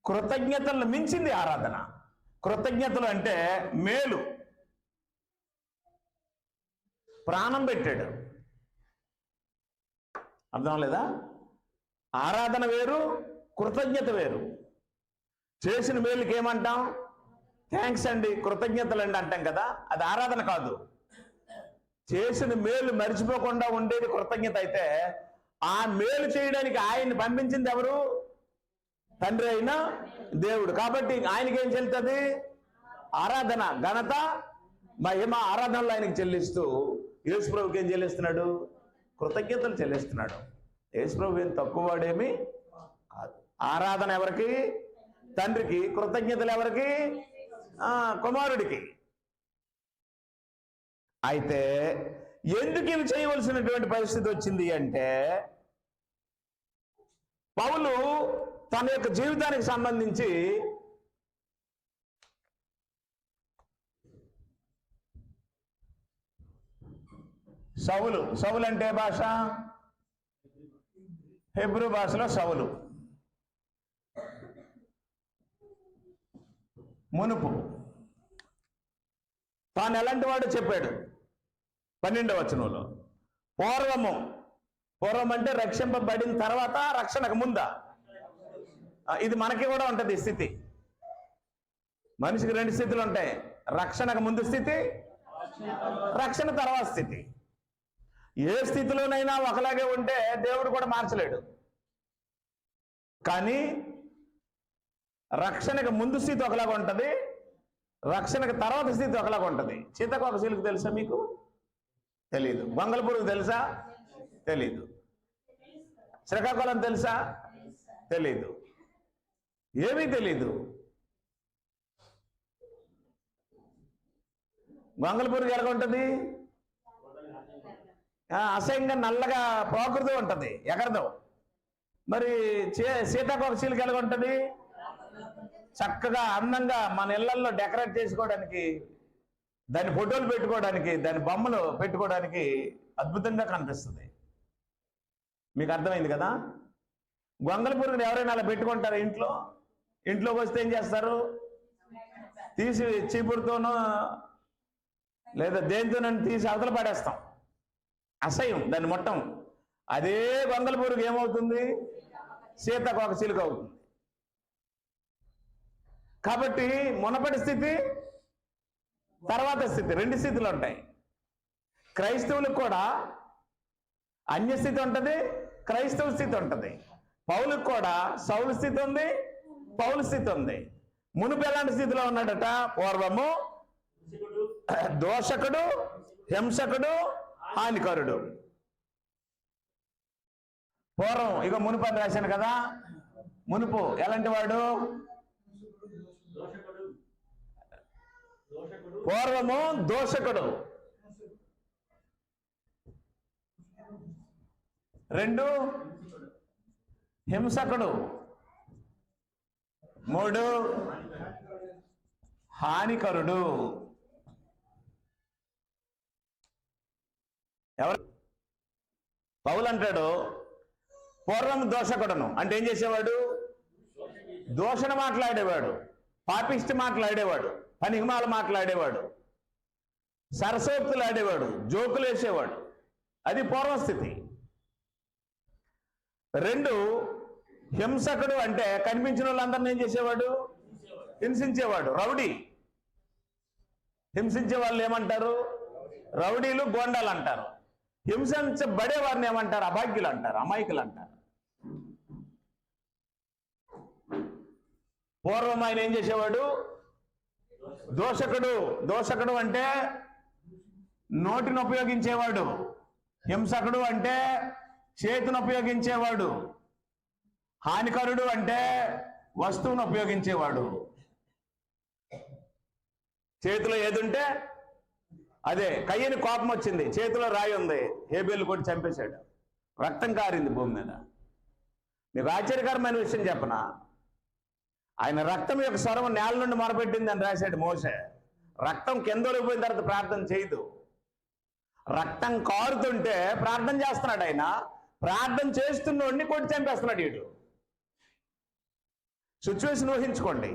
కృతజ్ఞతలను మించింది ఆరాధన. కృతజ్ఞతలు అంటే మేలు, ప్రాణం పెట్టాడు. అర్థం లేదా? ఆరాధన వేరు, కృతజ్ఞత వేరు. చేసిన మేలుకి ఏమంటాం? థ్యాంక్స్ అండి, కృతజ్ఞతలు అండి అంటాం కదా, అది ఆరాధన కాదు. చేసిన మేలు మర్చిపోకుండా ఉండేది కృతజ్ఞత అయితే, ఆ మేలు చేయడానికి ఆయన్ని పంపించింది ఎవరు? తండ్రి అయిన దేవుడు. కాబట్టి ఆయనకి ఏం చెల్లుతుంది? ఆరాధన, ఘనత మహిమ ఆరాధనలో ఆయనకి చెల్లిస్తూ యేసు ప్రభుకి ఏం చెల్లిస్తున్నాడు? కృతజ్ఞతలు చెల్లిస్తున్నాడు. యేసు ప్రభు ఏం తక్కువ వాడేమి కాదు. ఆరాధన ఎవరికి? తండ్రికి. కృతజ్ఞతలు ఎవరికి? కుమారుడికి. అయితే ఎందుకు ఇవి చేయవలసినటువంటి పరిస్థితి వచ్చింది అంటే, పౌలు తన యొక్క జీవితానికి సంబంధించి సౌలు అంటే భాష హెబ్రూ భాషలో సౌలు. మునుపు తాను ఎలాంటి వాడు చెప్పాడు 12వ వచనంలో. పూర్వం అంటే రక్షింపబడిన తర్వాత, రక్షణకు ముందా? ఇది మనకి కూడా ఉంటుంది స్థితి. మనిషికి 2 స్థితులు ఉంటాయి: రక్షణకు ముందు స్థితి, రక్షణ తర్వాత స్థితి. ఏ స్థితిలోనైనా ఒకలాగే ఉంటే దేవుడు కూడా మార్చలేడు. కానీ రక్షణకు ముందు స్థితి ఒకలాగా ఉంటుంది, రక్షణకు తర్వాత స్థితి ఒకలాగా ఉంటుంది. సీతాకోక చిలుక తెలుసా మీకు? తెలీదు. గొంగళపురుగు తెలుసా? తెలీదు. శ్రీకాకుళం తెలుసా? తెలీదు. ఏమీ తెలీదు. గొంగళపురుగు ఎలాగ ఉంటుంది? అసహ్యంగా నల్లగా పోకూడదు ఉంటుంది, ఎగరదు. మరి సీతాకోక చిలుక ఎలాగ ఉంటుంది? చక్కగా అందంగా మన ఇళ్లల్లో డెకరేట్ చేసుకోవడానికి, దాని ఫోటోలు పెట్టుకోవడానికి, దాని బొమ్మలు పెట్టుకోవడానికి అద్భుతంగా కనిపిస్తుంది. మీకు అర్థమైంది కదా? గొంగళపురుగుని ఎవరైనా అలా పెట్టుకుంటారు ఇంట్లోకి వస్తే ఏం చేస్తారు? తీసి చీపురుతోనో లేదా దేనితోనని తీసి అవతల పడేస్తాం. అసహ్యం దాన్ని మొత్తం. అదే గొంగళపురుగు ఏమవుతుంది? సీతాకోక చిలుక అవుతుంది. కాబట్టి మునపటి స్థితి, తర్వాత స్థితి, 2 స్థితులు ఉంటాయి. క్రైస్తవులకు కూడా అన్యస్థితి ఉంటుంది, క్రైస్తవ స్థితి ఉంటుంది. పౌలుకు కూడా సౌలు స్థితి ఉంది, పౌలు స్థితి ఉంది. మునుపు ఎలాంటి స్థితిలో ఉన్నాడట? పూర్వము దోషకుడు, హింసకుడు, హానికరుడు. పూర్వం ఇక మునుపు అని రాశాను కదా. మునుపు ఎలాంటి వాడు? పూర్వము దోషకుడు, 2 హింసకుడు, 3 హానికరుడు. ఎవరు? పౌలు అంటాడు పూర్వం దోషకుడను అంటే ఏం చేసేవాడు? దోషణ మాట్లాడేవాడు, పాపిష్టి మాట్లాడేవాడు, పనికిమాల మాట్లాడేవాడు, సరసోక్తులు ఆడేవాడు, జోకులు వేసేవాడు. అది పూర్వస్థితి. 2 హింసకుడు అంటే కనిపించిన వాళ్ళందరినీ ఏం చేసేవాడు? హింసించేవాడు, రౌడీ. హింసించే వాళ్ళు ఏమంటారు? రౌడీలు, గోండాలు అంటారు. హింసించబడే వారిని ఏమంటారు? అభాగ్యులు అంటారు, అమాయకులు అంటారు. పూర్వం ఆయన ఏం చేసేవాడు? దోషకుడు. దోషకుడు అంటే నోటిని ఉపయోగించేవాడు. హింసకుడు అంటే చేతిని ఉపయోగించేవాడు. హానికరుడు అంటే వస్తువును ఉపయోగించేవాడు. చేతిలో ఏదుంటే అదే. కయ్యని కోపం వచ్చింది, చేతిలో రాయి ఉంది, హేబేలు కొట్టి చంపేశాడు, రక్తం కారింది భూమి మీద. మీకు ఆశ్చర్యకరమైన విషయం చెప్పనా? ఆయన రక్తం యొక్క స్వరం నేల నుండి మొరపెట్టింది అని రాశాడు మోషే. రక్తం కింద పోయిన తర్వాత ప్రార్థన చేయదు. రక్తం కారుతుంటే ప్రార్థన చేస్తున్నాడు ఆయన. ప్రార్థన చేస్తున్నోడిని కొట్టి చంపేస్తున్నాడు వీడు. సిచ్యువేషన్ ఊహించుకోండి.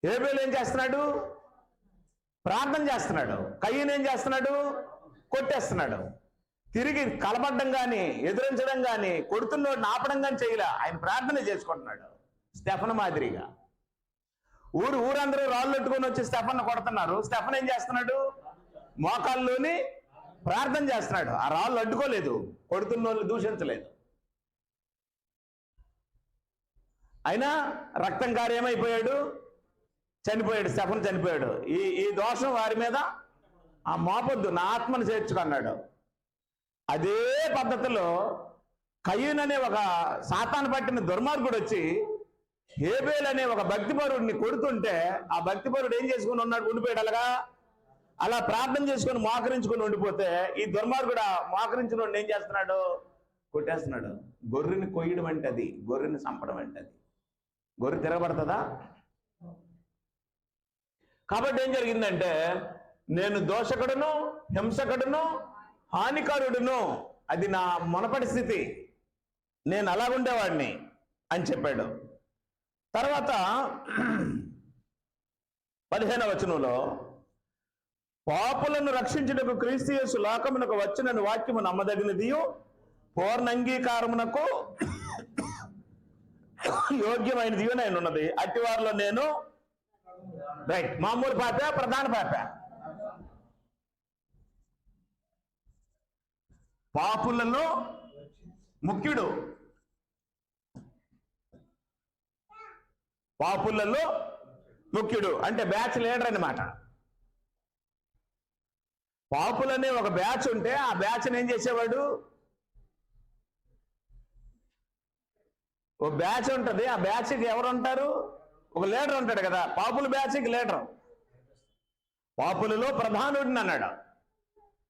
హేబేలు ఏం చేస్తున్నాడు? ప్రార్థన చేస్తున్నాడు. కయ్యను ఏం చేస్తున్నాడు? కొట్టేస్తున్నాడు. తిరిగి కలపడ్డం కానీ, ఎదిరించడం కానీ, కొడుతున్నోడిని ఆపడం కానీ చేయలే. ఆయన ప్రార్థన చేసుకుంటున్నాడు స్టెఫన్ మాదిరిగా. ఊరందరూ రాళ్ళు పెట్టుకొని వచ్చి స్టెఫన్ కొడుతున్నారు. స్టెఫన్ ఏం చేస్తున్నాడు? మోకాల్లోని ప్రార్థన చేస్తున్నాడు. ఆ రాళ్ళు అడ్డుకోలేదు, కొడుతున్న వాళ్ళు దూషించలేదు. అయినా రక్తం కారి ఏమైపోయాడు? చనిపోయాడు. స్టెఫన్ చనిపోయాడు. ఈ దోషం వారి మీద ఆ మోపొద్దు, నా ఆత్మను చేర్చుకున్నాడు. అదే పద్ధతిలో కయ్యూన్ అనే ఒక సాతాను పట్టిన దుర్మార్గుడు వచ్చి హేబేల్ అనే ఒక భక్తిపరుడిని కొడుతుంటే ఆ భక్తిపరుడు ఏం చేసుకుని ఉన్నాడు? ఉండిపోయాడు. అలా ప్రార్థన చేసుకుని మోకరించుకుని ఉండిపోతే ఈ దుర్మార్గుడు మోకరించిన వాడిని ఏం చేస్తున్నాడు? కొట్టేస్తున్నాడు. గొర్రెని కొయ్యడం అంటే అది, గొర్రెని చంపడం అంటే అది. గొర్రె తిరగబడుతుందా? కాబట్టి ఏం జరిగిందంటే, నేను దోషకుడును, హింసకుడును, హానికారుడును, అది నా మునపటి స్థితి, నేను అలాగుండేవాడిని అని చెప్పాడు. తర్వాత 15వ వచనంలో, పాపులను రక్షించుటకు క్రీస్తు యేసు లోకమునకు వచ్చిన వాక్యము నమ్మదగినదియు పూర్ణంగీకారమునకు యోగ్యమైనది నేను ఉన్నది. అట్టి వారిలో నేను రైట్ మామూలు పాప, ప్రధాన పాప. పాపులలో ముఖ్యుడు, పాపులలో ముఖ్యుడు అంటే బ్యాచ్ లీడర్ అన్నమాట. పాపులనే ఒక బ్యాచ్ ఉంటే ఆ బ్యాచ్ని ఏం చేసేవాడు? ఒక బ్యాచ్ ఉంటుంది, ఆ బ్యాచ్కి ఎవరు ఉంటారు? ఒక లీడర్ ఉంటాడు కదా. పాపుల బ్యాచ్కి లీడర్. పాపులలో ప్రధానుడిని అన్నాడు.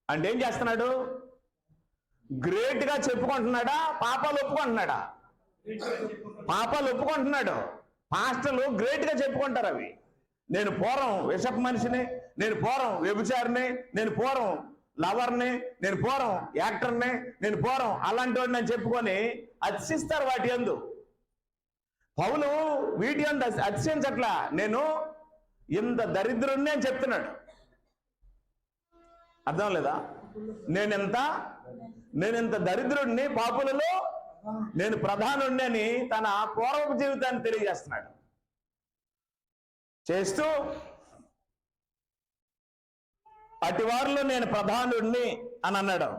అంటే ఏం చేస్తున్నాడు? గ్రేట్ గా చెప్పుకుంటున్నాడా? పాపాలు ఒప్పుకుంటున్నాడా? పాపాలు ఒప్పుకుంటున్నాడు. పాస్టర్లు గ్రేట్ గా చెప్పుకుంటారు అవి. నేను పూర్వం విషపు మనిషిని, నేను పూర్వం వ్యభిచారిని, నేను పూర్వం లవర్ని, నేను పూర్వం యాక్టర్ని, నేను పూర్వం అలాంటి వాడిని అని చెప్పుకొని అతిశిస్తారు వాటి యందు. పౌలు వీటి యందు అతిశయించట్లా. నేను ఇంత దరిద్రుణ్ణి అని చెప్తున్నాడు. అర్థం లేదా? నేనెంత దరిద్రుడిని, పాపులలో నేను ప్రధానుడిని అని తన పూర్వపు జీవితాన్ని తెలియజేస్తున్నాడు. చేస్తూ అటు వారిలో నేను ప్రధానుడిని అని అన్నాడు.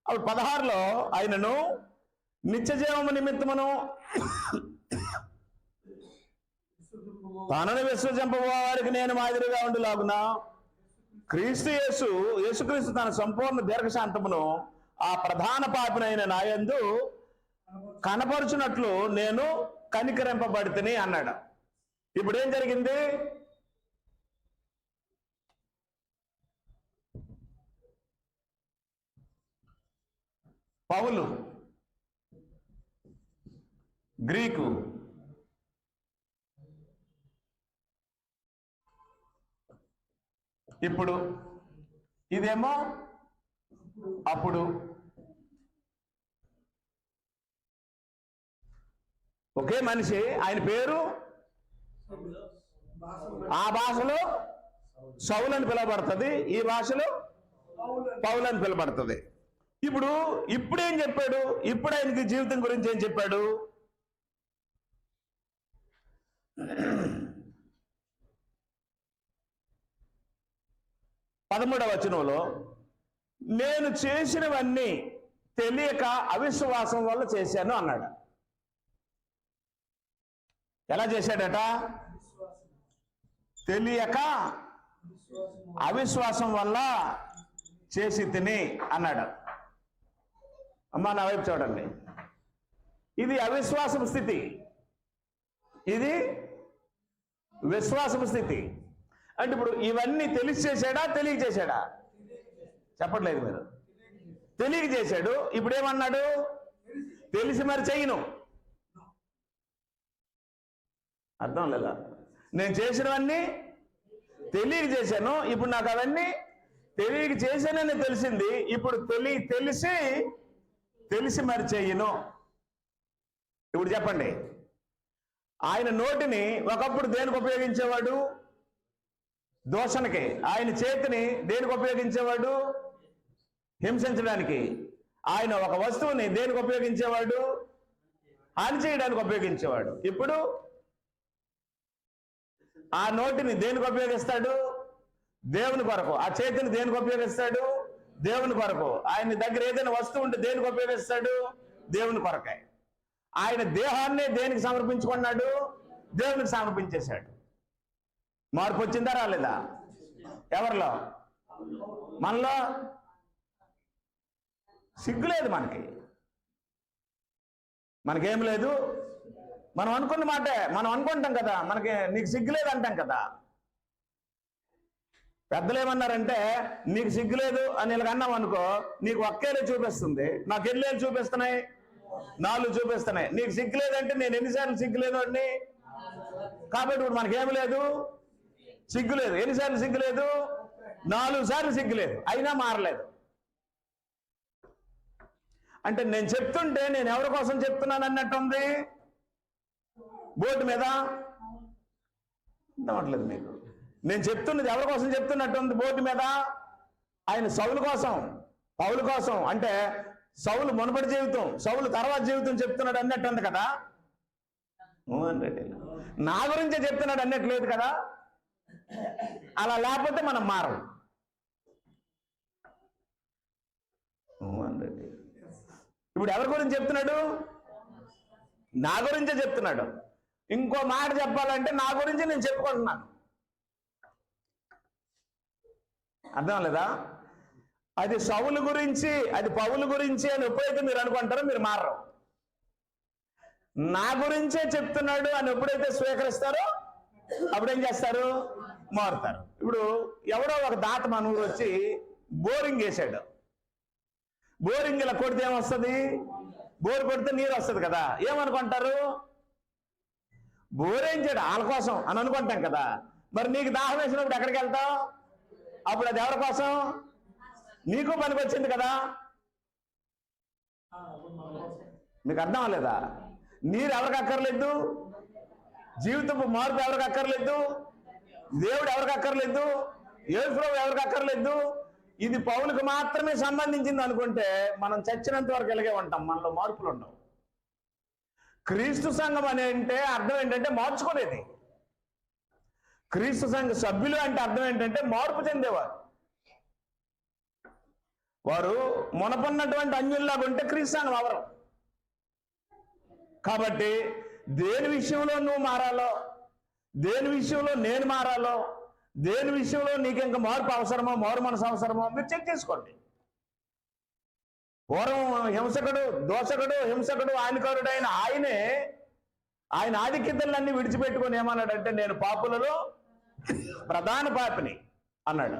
అప్పుడు 16లో ఆయనను నిత్యజీవము నిమిత్తమును తనను విశ్వసింపబో వారికి నేను మాదిరిగా ఉండులాగున యేసుక్రీస్తు తన సంపూర్ణ దీర్ఘశాంతమును ఆ ప్రధాన పాపినైన నాయందు కనపరుచున్నట్లు నేను కనికరింపబడితిని అన్నాడు. ఇప్పుడు ఏం జరిగింది? పౌలు గ్రీకు, ఇప్పుడు ఇదేమో అప్పుడు. ఒకే మనిషి, ఆయన పేరు ఆ భాషలో సౌలు అని పిలువబడుతుంది, ఈ భాషలో పౌలు అని పిలువబడుతుంది. ఇప్పుడేం చెప్పాడు? ఇప్పుడు ఆయనకి జీవితం గురించి ఏం చెప్పాడు? 13వ వచనంలో నేను చేసినవన్నీ తెలియక అవిశ్వాసం వల్ల చేశాను అన్నాడు. ఎలా చేశాడట? తెలియక అవిశ్వాసం వల్ల చేసి తిని అన్నాడు. అమ్మా నా వైపు చూడండి, ఇది అవిశ్వాసపు స్థితి, ఇది విశ్వాసపు స్థితి. అంటే ఇప్పుడు ఇవన్నీ తెలిసి చేశాడా, తెలియక చేశాడా? చెప్పట్లేదు మీరు. తెలియక చేశాడు. ఇప్పుడు ఏమన్నాడు? తెలిసి మరి చెయ్యను. అర్థం లేదా? నేను చేసినవన్నీ తెలియక చేశాను, ఇప్పుడు నాకు అవన్నీ తెలియక చేశానని తెలిసింది. ఇప్పుడు తెలిసి మరి చెయ్యను. ఇప్పుడు చెప్పండి, ఆయన నోటిని ఒకప్పుడు దేనికి ఉపయోగించేవాడు? దూషణకి. ఆయన చేతిని దేనికి ఉపయోగించేవాడు? హింసించడానికి. ఆయన ఒక వస్తువుని దేనికి ఉపయోగించేవాడు? హాని చేయడానికి ఉపయోగించేవాడు. ఇప్పుడు ఆ నోటిని దేనికి ఉపయోగిస్తాడు? దేవుని కొరకు. ఆ చేతిని దేనికి ఉపయోగిస్తాడు? దేవుని కొరకు. ఆయన దగ్గర ఏదైనా వస్తువు ఉంటే దేనికి ఉపయోగిస్తాడు? దేవుని కొరకే. ఆయన దేహాన్ని దేనికి సమర్పించుకున్నాడు? దేవునికి సమర్పించేశాడు. మార్పు వచ్చిందా రాలేదా? ఎవరిలో? మనలో. సిగ్గులేదు మనకేం లేదు. మనం అనుకున్న మాటే మనం అనుకుంటాం కదా, నీకు సిగ్గులేదు అంటాం కదా. పెద్దలు ఏమన్నారంటే, నీకు సిగ్గులేదు అని ఇలా అన్నాం అనుకో, నీకు ఒక్కేలే చూపిస్తుంది, నాకు ఎన్నేళ్ళు చూపిస్తున్నాయి? 4 చూపిస్తున్నాయి. నీకు సిగ్గులేదంటే నేను ఎన్నిసార్లు సిగ్గులేదు అండి. కాబట్టి ఇప్పుడు మనకేమి లేదు? సిగ్గులేదు. ఎన్నిసార్లు సిగ్గులేదు? 4 సార్లు సిగ్గులేదు, అయినా మారలేదు. అంటే నేను చెప్తుంటే నేను ఎవరి కోసం చెప్తున్నాను అన్నట్టుంది. బోర్డు మీద అర్థమట్లేదు మీకు. నేను చెప్తున్నది ఎవరి కోసం చెప్తున్నట్టుంది బోర్డు మీద? ఆయన సౌలు కోసం, పౌలు కోసం. అంటే సౌలు మునపటి జీవితం, సౌలు తర్వాత జీవితం చెప్తున్నాడు అన్నట్టుంది కదా. నా గురించే చెప్తున్నాడు అన్నట్లేదు కదా. అలా లేకపోతే మనం మారం. ఇప్పుడు ఎవరి గురించి చెప్తున్నాడు? నా గురించే చెప్తున్నాడు. ఇంకో మాట చెప్పాలంటే నా గురించి నేను చెప్పుకుంటున్నాను. అర్థం లేదా? అది సౌలు గురించి, అది పౌలు గురించి అని ఎప్పుడైతే మీరు అనుకుంటారో మీరు మారరు. నా గురించే చెప్తున్నాడు అని ఎప్పుడైతే స్వీకరిస్తారో అప్పుడేం చేస్తారు? మారుతారు. ఇప్పుడు ఎవడో ఒక దాత మన ఊరు వచ్చి బోరింగ్ వేసాడు. బోరింగ్ ఇలా కొడితే ఏమొస్తుంది? బోరు కొడితే నీరు వస్తుంది కదా. ఏమనుకుంటారు? బోరేంచాడు వాళ్ళ కోసం అని అనుకుంటాం కదా. మరి నీకు దాహం వేసినప్పుడు ఎక్కడికి వెళ్తావు? అప్పుడు అది ఎవరి కోసం? నీకు పనికి వచ్చింది కదా. మీకు అర్థం అవ్వలేదా? నీరు ఎవరికి అక్కర్లేదు, జీవితపు మార్పు ఎవరికి అక్కర్లేదు, దేవుడు ఎవరికి అక్కర్లేదు, యేసు ప్రభువు ఎవరికి అక్కర్లేదు. ఇది పౌలుకు మాత్రమే సంబంధించింది అనుకుంటే మనం చచ్చినంత వరకు ఎలాగే ఉంటాం, మనలో మార్పులు ఉండవు. క్రీస్తు సంఘం అని అంటే అర్థం ఏంటంటే మార్చుకునేది. క్రీస్తు సంఘ సభ్యులు అంటే అర్థం ఏంటంటే మార్పు చెందేవారు. వారు మునపన్నటువంటి అన్యుల్లాగా ఉంటే క్రీస్తు సంఘం అవరు. కాబట్టి దేని విషయంలో నువ్వు మారాలో, దేని విషయంలో నేను మారాలో, దేని విషయంలో నీకు ఇంకా మార్పు అవసరమో, మారు మనసు అవసరమో మీరు చెక్ చేసుకోండి. పూర్వం హింసకుడు హానికారుడైన ఆయనే ఆయన ఆధిక్యతలన్నీ విడిచిపెట్టుకొని ఏమన్నాడంటే నేను పాపులలో ప్రధాన పాపిని అన్నాడు.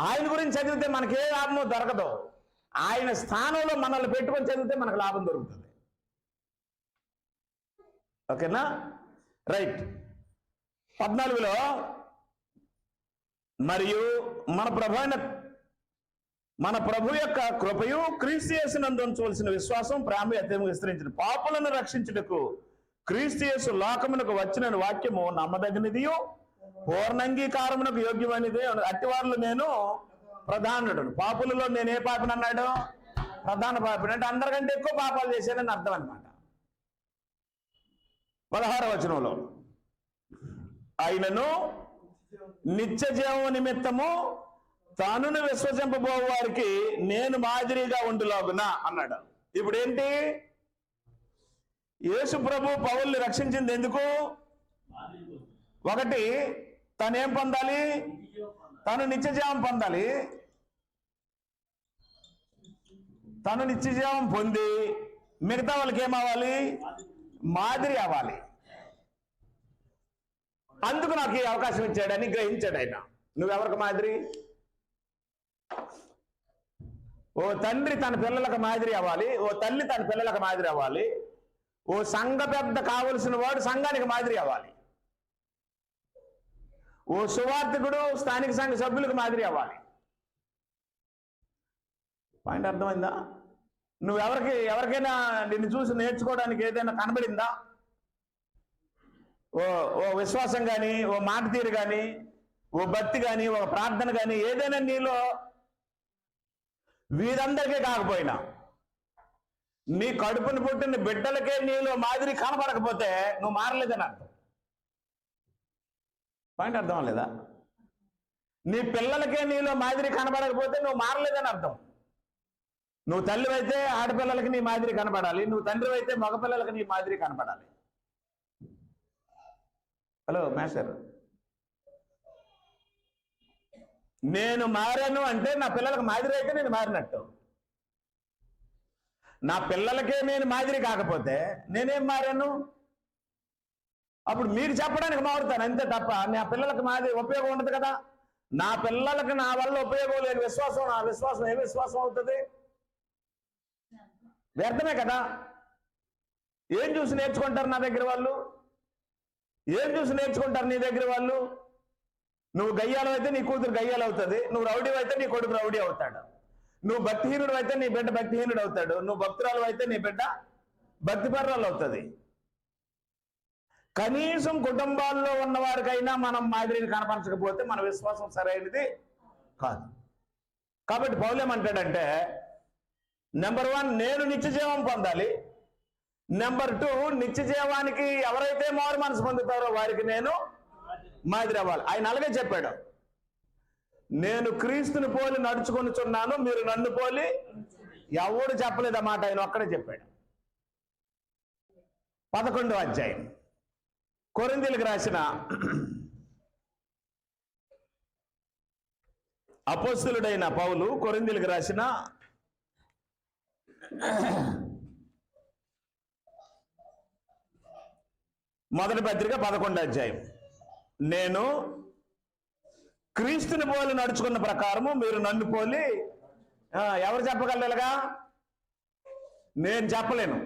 ఆయన గురించి చదివితే మనకే లాభమో దొరకదు. ఆయన స్థానంలో మనల్ని పెట్టుకొని చదివితే మనకు లాభం దొరుకుతుంది. ఓకేనా? రైట్. 14లో మరియు మన ప్రభు యొక్క కృపయు క్రీస్తు యేసునందు ఉంచవలసిన విశ్వాసం ప్రేమ అత్యంత విస్తరించిన పాపులను రక్షించుటకు క్రీస్తు యేసు లోకమునకు వచ్చిన వాక్యము నమ్మదగినదియు పూర్ణంగీకారమునకు యోగ్యమైనది. అట్టివారిలో నేను ప్రధానుడు. పాపులలో నేను ఏ పాపిని అన్నాడు? ప్రధాన పాపిని. అంటే అందరికంటే ఎక్కువ పాపాలు చేశానని అర్థం అన్నమాట. 16వ వచనంలో ఆయనను నిత్య జీవము నిమిత్తము తానును విశ్వసింపబో వారికి నేను మాదిరిగా ఉండులాగున అన్నాడు. ఇప్పుడు ఏంటి? యేసు ప్రభు పౌల్ని రక్షించింది ఎందుకు? ఒకటి, తనేం పొందాలి? తను నిత్యజీవం పొందాలి. తను నిత్యజీవం పొంది మిగతా వాళ్ళకి ఏమవ్వాలి? మాదిరి అవ్వాలి. అందుకు నాకు ఈ అవకాశం ఇచ్చాడని గ్రహించాడు ఆయన. నువ్వెవరికి మాదిరి? ఓ తండ్రి తన పిల్లలకు మాదిరి అవ్వాలి, ఓ తల్లి తన పిల్లలకు మాదిరి అవ్వాలి, ఓ సంఘ పెద్ద కావలసిన వాడు సంఘానికి మాదిరి అవ్వాలి, ఓ సువార్థికుడు స్థానిక సంఘ సభ్యులకు మాదిరి అవ్వాలి. పాయింట్ అర్థమైందా? ఎవరికైనా నిన్ను చూసి నేర్చుకోవడానికి ఏదైనా కనబడిందా? ఓ విశ్వాసం కానీ, ఓ మాట తీరు కానీ, ఓ భక్తి కానీ, ఒక ప్రార్థన కానీ ఏదైనా నీలో వీరందరికీ కాకపోయినా నీ కడుపును పుట్టిన బిడ్డలకే నీలో మాదిరి కనపడకపోతే నువ్వు మారలేదని అర్థం. పాయింట్ అర్థం లేదా? నీ పిల్లలకే నీలో మాదిరి కనపడకపోతే నువ్వు మారలేదని అర్థం. నువ్వు తల్లి అయితే ఆడపిల్లలకి నీ మాదిరి కనపడాలి, నువ్వు తండ్రి అయితే మగపిల్లలకి నీ మాదిరి కనపడాలి. హలో మాస్టర్, నేను మారాను అంటే నా పిల్లలకు మాదిరి అయితే నేను మారినట్టు. నా పిల్లలకే నేను మాదిరి కాకపోతే నేనేం మారాను? అప్పుడు మీరు చెప్పడానికి మారుతాను అంతే తప్ప నా పిల్లలకు మాదిరి ఉపయోగం ఉండదు కదా. నా పిల్లలకు నా వల్ల ఉపయోగం లేని విశ్వాసం, నా విశ్వాసం ఏ విశ్వాసం అవుతుంది? వ్యర్థమే కదా. ఏం చూసి నేర్చుకుంటారు నా దగ్గర వాళ్ళు? ఏం చూసి నేర్చుకుంటారు నీ దగ్గర వాళ్ళు? నువ్వు గయ్యాలు అయితే నీ కూతురు గయ్యాలు అవుతుంది, నువ్వు రౌడీ అయితే నీ కొడుకు రౌడీ అవుతాడు, నువ్వు భక్తిహీనుడు అయితే నీ బిడ్డ భక్తిహీనుడు అవుతాడు, నువ్వు భక్తురాలు అయితే నీ బిడ్డ భక్తిపరురాలు అవుతుంది. కనీసం కుటుంబాల్లో ఉన్న వారికైనా మనం మాదిరిని కనపరచకపోతే మన విశ్వాసం సరైనది కాదు. కాబట్టి పౌలు ఏమంటాడంటే, నెంబర్ 1 నేను నిత్యజీవం పొందాలి, నెంబర్ 2 నిత్యజీవానికి ఎవరైతే మారు మనసు పొందుతారో వారికి నేను మాదిరి అవ్వాలి. ఆయన అలాగే చెప్పాడు, నేను క్రీస్తుని పోలి నడుచుకొనిచున్నాను, మీరు నన్ను పోలి. ఎవడు చెప్పలేదు అన్నమాట, ఆయన ఒక్కడే చెప్పాడు. 11వ అధ్యాయం కొరింథీయులకు రాసిన అపోస్తలుడైన పౌలు కొరింథీయులకు రాసిన మొదటి పత్రిక 11వ అధ్యాయం. నేను క్రీస్తుని పోలి నడుచుకున్న ప్రకారము మీరు నన్ను పోలి. ఎవరు చెప్పగలరుగా? నేను చెప్పలేను,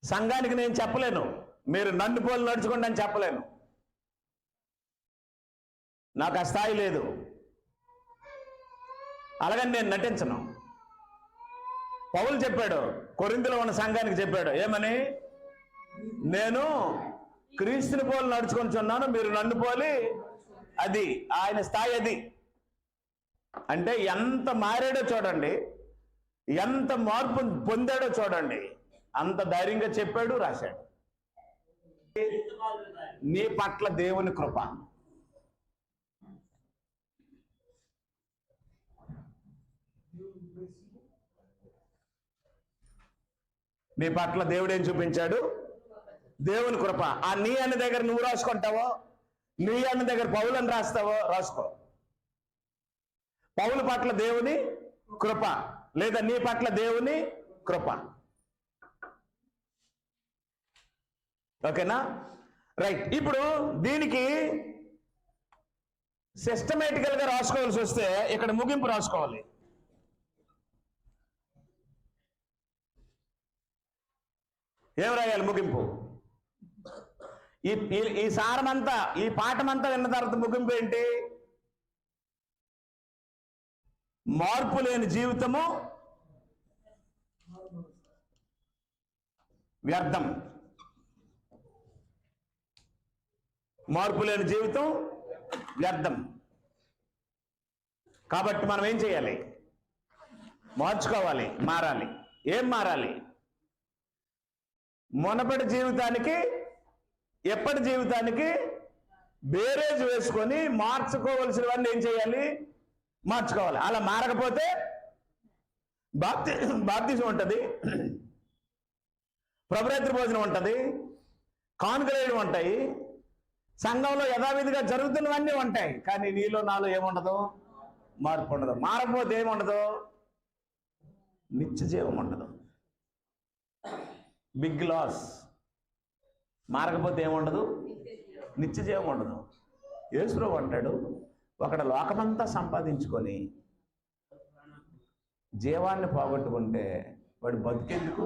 సంఘానికి నేను చెప్పలేను మీరు నన్ను పోలి నడుచుకోండి అని చెప్పలేను. నాకు ఆ స్థాయి లేదు, అలాగని నేను నటించను. పౌలు చెప్పాడు, కొరింథీలో ఉన్న సంఘానికి చెప్పాడు, ఏమని? నేను క్రీస్తుని పోలి నడుచుకొనిచున్నాను, మీరు నన్ను పోలి. అది ఆయన స్థాయి. అది అంటే ఎంత మారాడో చూడండి, ఎంత మార్పు పొందాడో చూడండి. అంత ధైర్యంగా చెప్పాడు, రాశాడు. నీ పట్ల దేవుని కృప. నీ పట్ల దేవుడు ఏం చూపించాడు? దేవుని కృప. ఆ నీ అన్న దగ్గర నువ్వు రాసుకుంటావో, నీ అన్న దగ్గర పౌలు అని రాస్తావో రాసుకో. పౌలు పట్ల దేవుని కృప, లేదా నీ పట్ల దేవుని కృప. ఓకేనా? రైట్. ఇప్పుడు దీనికి సిస్టమేటికల్ గా రాసుకోవాల్సి వస్తే ఇక్కడ ముగింపు రాసుకోవాలి. ఏం రాయాలి ముగింపు? ఈ సారమంతా, ఈ పాఠమంతా విన్న తర్వాత ముగింపు ఏంటి? మార్పు లేని జీవితము వ్యర్థం. మార్పు లేని జీవితం వ్యర్థం. కాబట్టి మనం ఏం చేయాలి? మార్చుకోవాలి, మారాలి. ఏం మారాలి? మునపటి జీవితానికి ఎప్పటి జీవితానికి బేరేజ్ వేసుకొని మార్చుకోవలసినవన్నీ ఏం చేయాలి? మార్చుకోవాలి. అలా మారకపోతే బాప్తిజం ఉంటుంది, ప్రభురాత్రి భోజనం ఉంటుంది, కానుకలేయడం ఉంటాయి, సంఘంలో యథావిధిగా జరుగుతున్నవన్నీ ఉంటాయి. కానీ నీలో నాలో ఏముండదు? మార్పు ఉండదు. మారకపోతే ఏముండదు? నిత్య జీవం ఉండదు. Big loss. మారకపోతే ఏముండదు? నిత్య జీవం ఉండదు. యేసుప్రభువు అంటాడు, ఒకడు లోకమంతా సంపాదించుకొని జీవాన్ని పోగొట్టుకుంటే వాడు బతికెందుకు?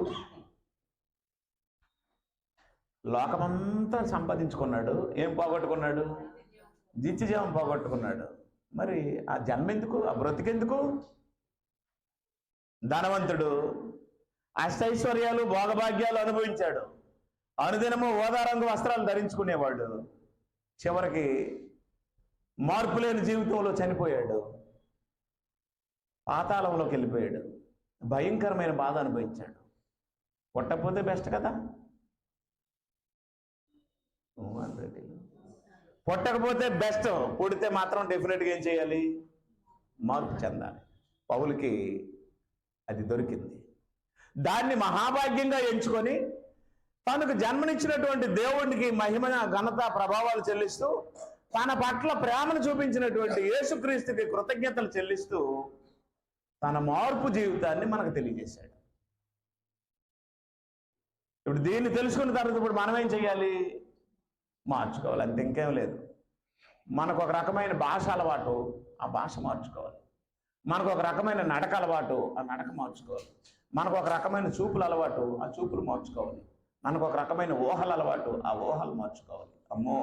లోకమంతా సంపాదించుకున్నాడు, ఏం పోగొట్టుకున్నాడు? నిత్య జీవం పోగొట్టుకున్నాడు. మరి ఆ జన్మ ఎందుకు? ఆ బ్రతికెందుకు? ధనవంతుడు అష్టైశ్వర్యాలు భోగభాగ్యాలు అనుభవించాడు, అనుదినము ఓదారంగు వస్త్రాలు ధరించుకునేవాడు. చివరికి మార్పు లేని జీవితంలో చనిపోయాడు, పాతాళంలోకి వెళ్ళిపోయాడు, భయంకరమైన బాధ అనుభవించాడు. పుట్టకపోతే బెస్ట్ కదా? పుట్టకపోతే బెస్ట్, పుడితే మాత్రం డెఫినెట్గా ఏం చేయాలి? మార్పు చెందాలి. పౌలుకి అది దొరికింది. దాన్ని మహాభాగ్యంగా ఎంచుకొని తనకు జన్మనిచ్చినటువంటి దేవుడికి మహిమ, ఘనత, ప్రభావాలు చెల్లిస్తూ తన పట్ల ప్రేమను చూపించినటువంటి యేసుక్రీస్తుకి కృతజ్ఞతలు చెల్లిస్తూ తన మార్పు జీవితాన్ని మనకు తెలియజేశాడు. ఇప్పుడు దీన్ని తెలుసుకున్న తర్వాత ఇప్పుడు మనం ఏం చేయాలి? మార్చుకోవాలి. అంతే, ఇంకేం లేదు. మనకు ఒక రకమైన భాష అలవాటు, ఆ భాష మార్చుకోవాలి. మనకు ఒక రకమైన నడక అలవాటు, ఆ నడక మార్చుకోవాలి. మనకు ఒక రకమైన చూపుల అలవాటు, ఆ చూపులు మార్చుకోవాలి. మనకు ఒక రకమైన ఊహల అలవాటు, ఆ ఊహలు మార్చుకోవాలి. అమ్మో,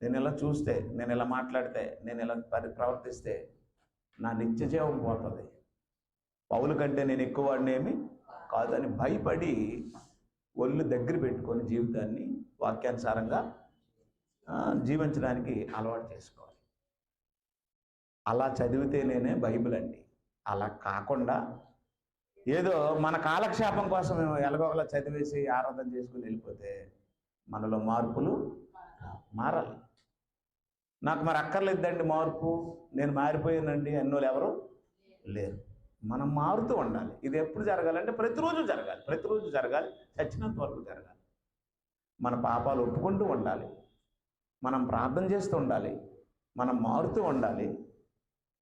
నేను ఇలా చూస్తే, నేను ఇలా మాట్లాడితే, నేను ఇలా ప్రవర్తిస్తే నా నిత్య జీవం పోతుంది, పౌలు కంటే నేను ఎక్కువ వాడినేమి కాదని భయపడి ఒళ్ళు దగ్గర పెట్టుకొని జీవితాన్ని వాక్యానుసారంగా జీవించడానికి అలవాటు చేసుకోవాలి. అలా చదివితేనే బైబిల్ అండి. అలా కాకుండా ఏదో మన కాలక్షేపం కోసం ఎలాగోలా చదివేసి ఆరాధన చేసుకుని వెళ్ళిపోతే మనలో మార్పులు మారాలి. నాకు మరి అక్కర్లేదండి మార్పు, నేను మారిపోయానండి అన్నోళ్ళు ఎవరు లేరు. మనం మారుతూ ఉండాలి. ఇది ఎప్పుడు జరగాలంటే ప్రతిరోజు జరగాలి. ప్రతిరోజు జరగాలి, చచ్చినంత వరకు జరగాలి. మన పాపాలు ఒప్పుకుంటూ ఉండాలి, మనం ప్రార్థన చేస్తూ ఉండాలి, మనం మారుతూ ఉండాలి.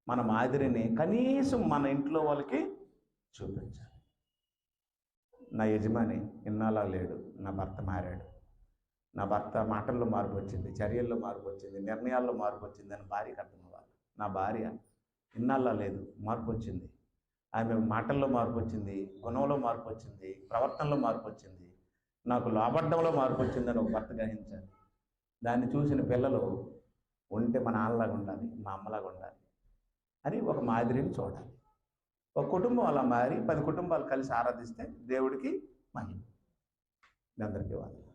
మన మాదిరిని కనీసం మన ఇంట్లో వాళ్ళకి చూపించాలి. నా యజమాని ఇన్నాళ్ళ లేడు, నా భర్త మారాడు, నా భర్త మాటల్లో మార్పు వచ్చింది, చర్యల్లో మార్పు వచ్చింది, నిర్ణయాల్లో మార్పు వచ్చింది అని భార్యకి అర్థం అవ్వాలి. నా భార్య ఇన్నాళ్ళ లేదు, మార్పు వచ్చింది, ఆమె మాటల్లో మార్పు వచ్చింది, గుణంలో మార్పు వచ్చింది, ప్రవర్తనలో మార్పు వచ్చింది, నాకు లోబడ్డంలో మార్పు వచ్చిందని ఒక భర్త గ్రహించాలి. దాన్ని చూసిన పిల్లలు ఉంటే మా నాన్నలాగా ఉండాలి, మా అమ్మలాగా ఉండాలి అని ఒక మాదిరిని చూడాలి. ఒక కుటుంబం అలా మారి 10 కుటుంబాలు కలిసి ఆరాధిస్తే దేవుడికి మహిమ. మీ అందరికీ వందనాలు.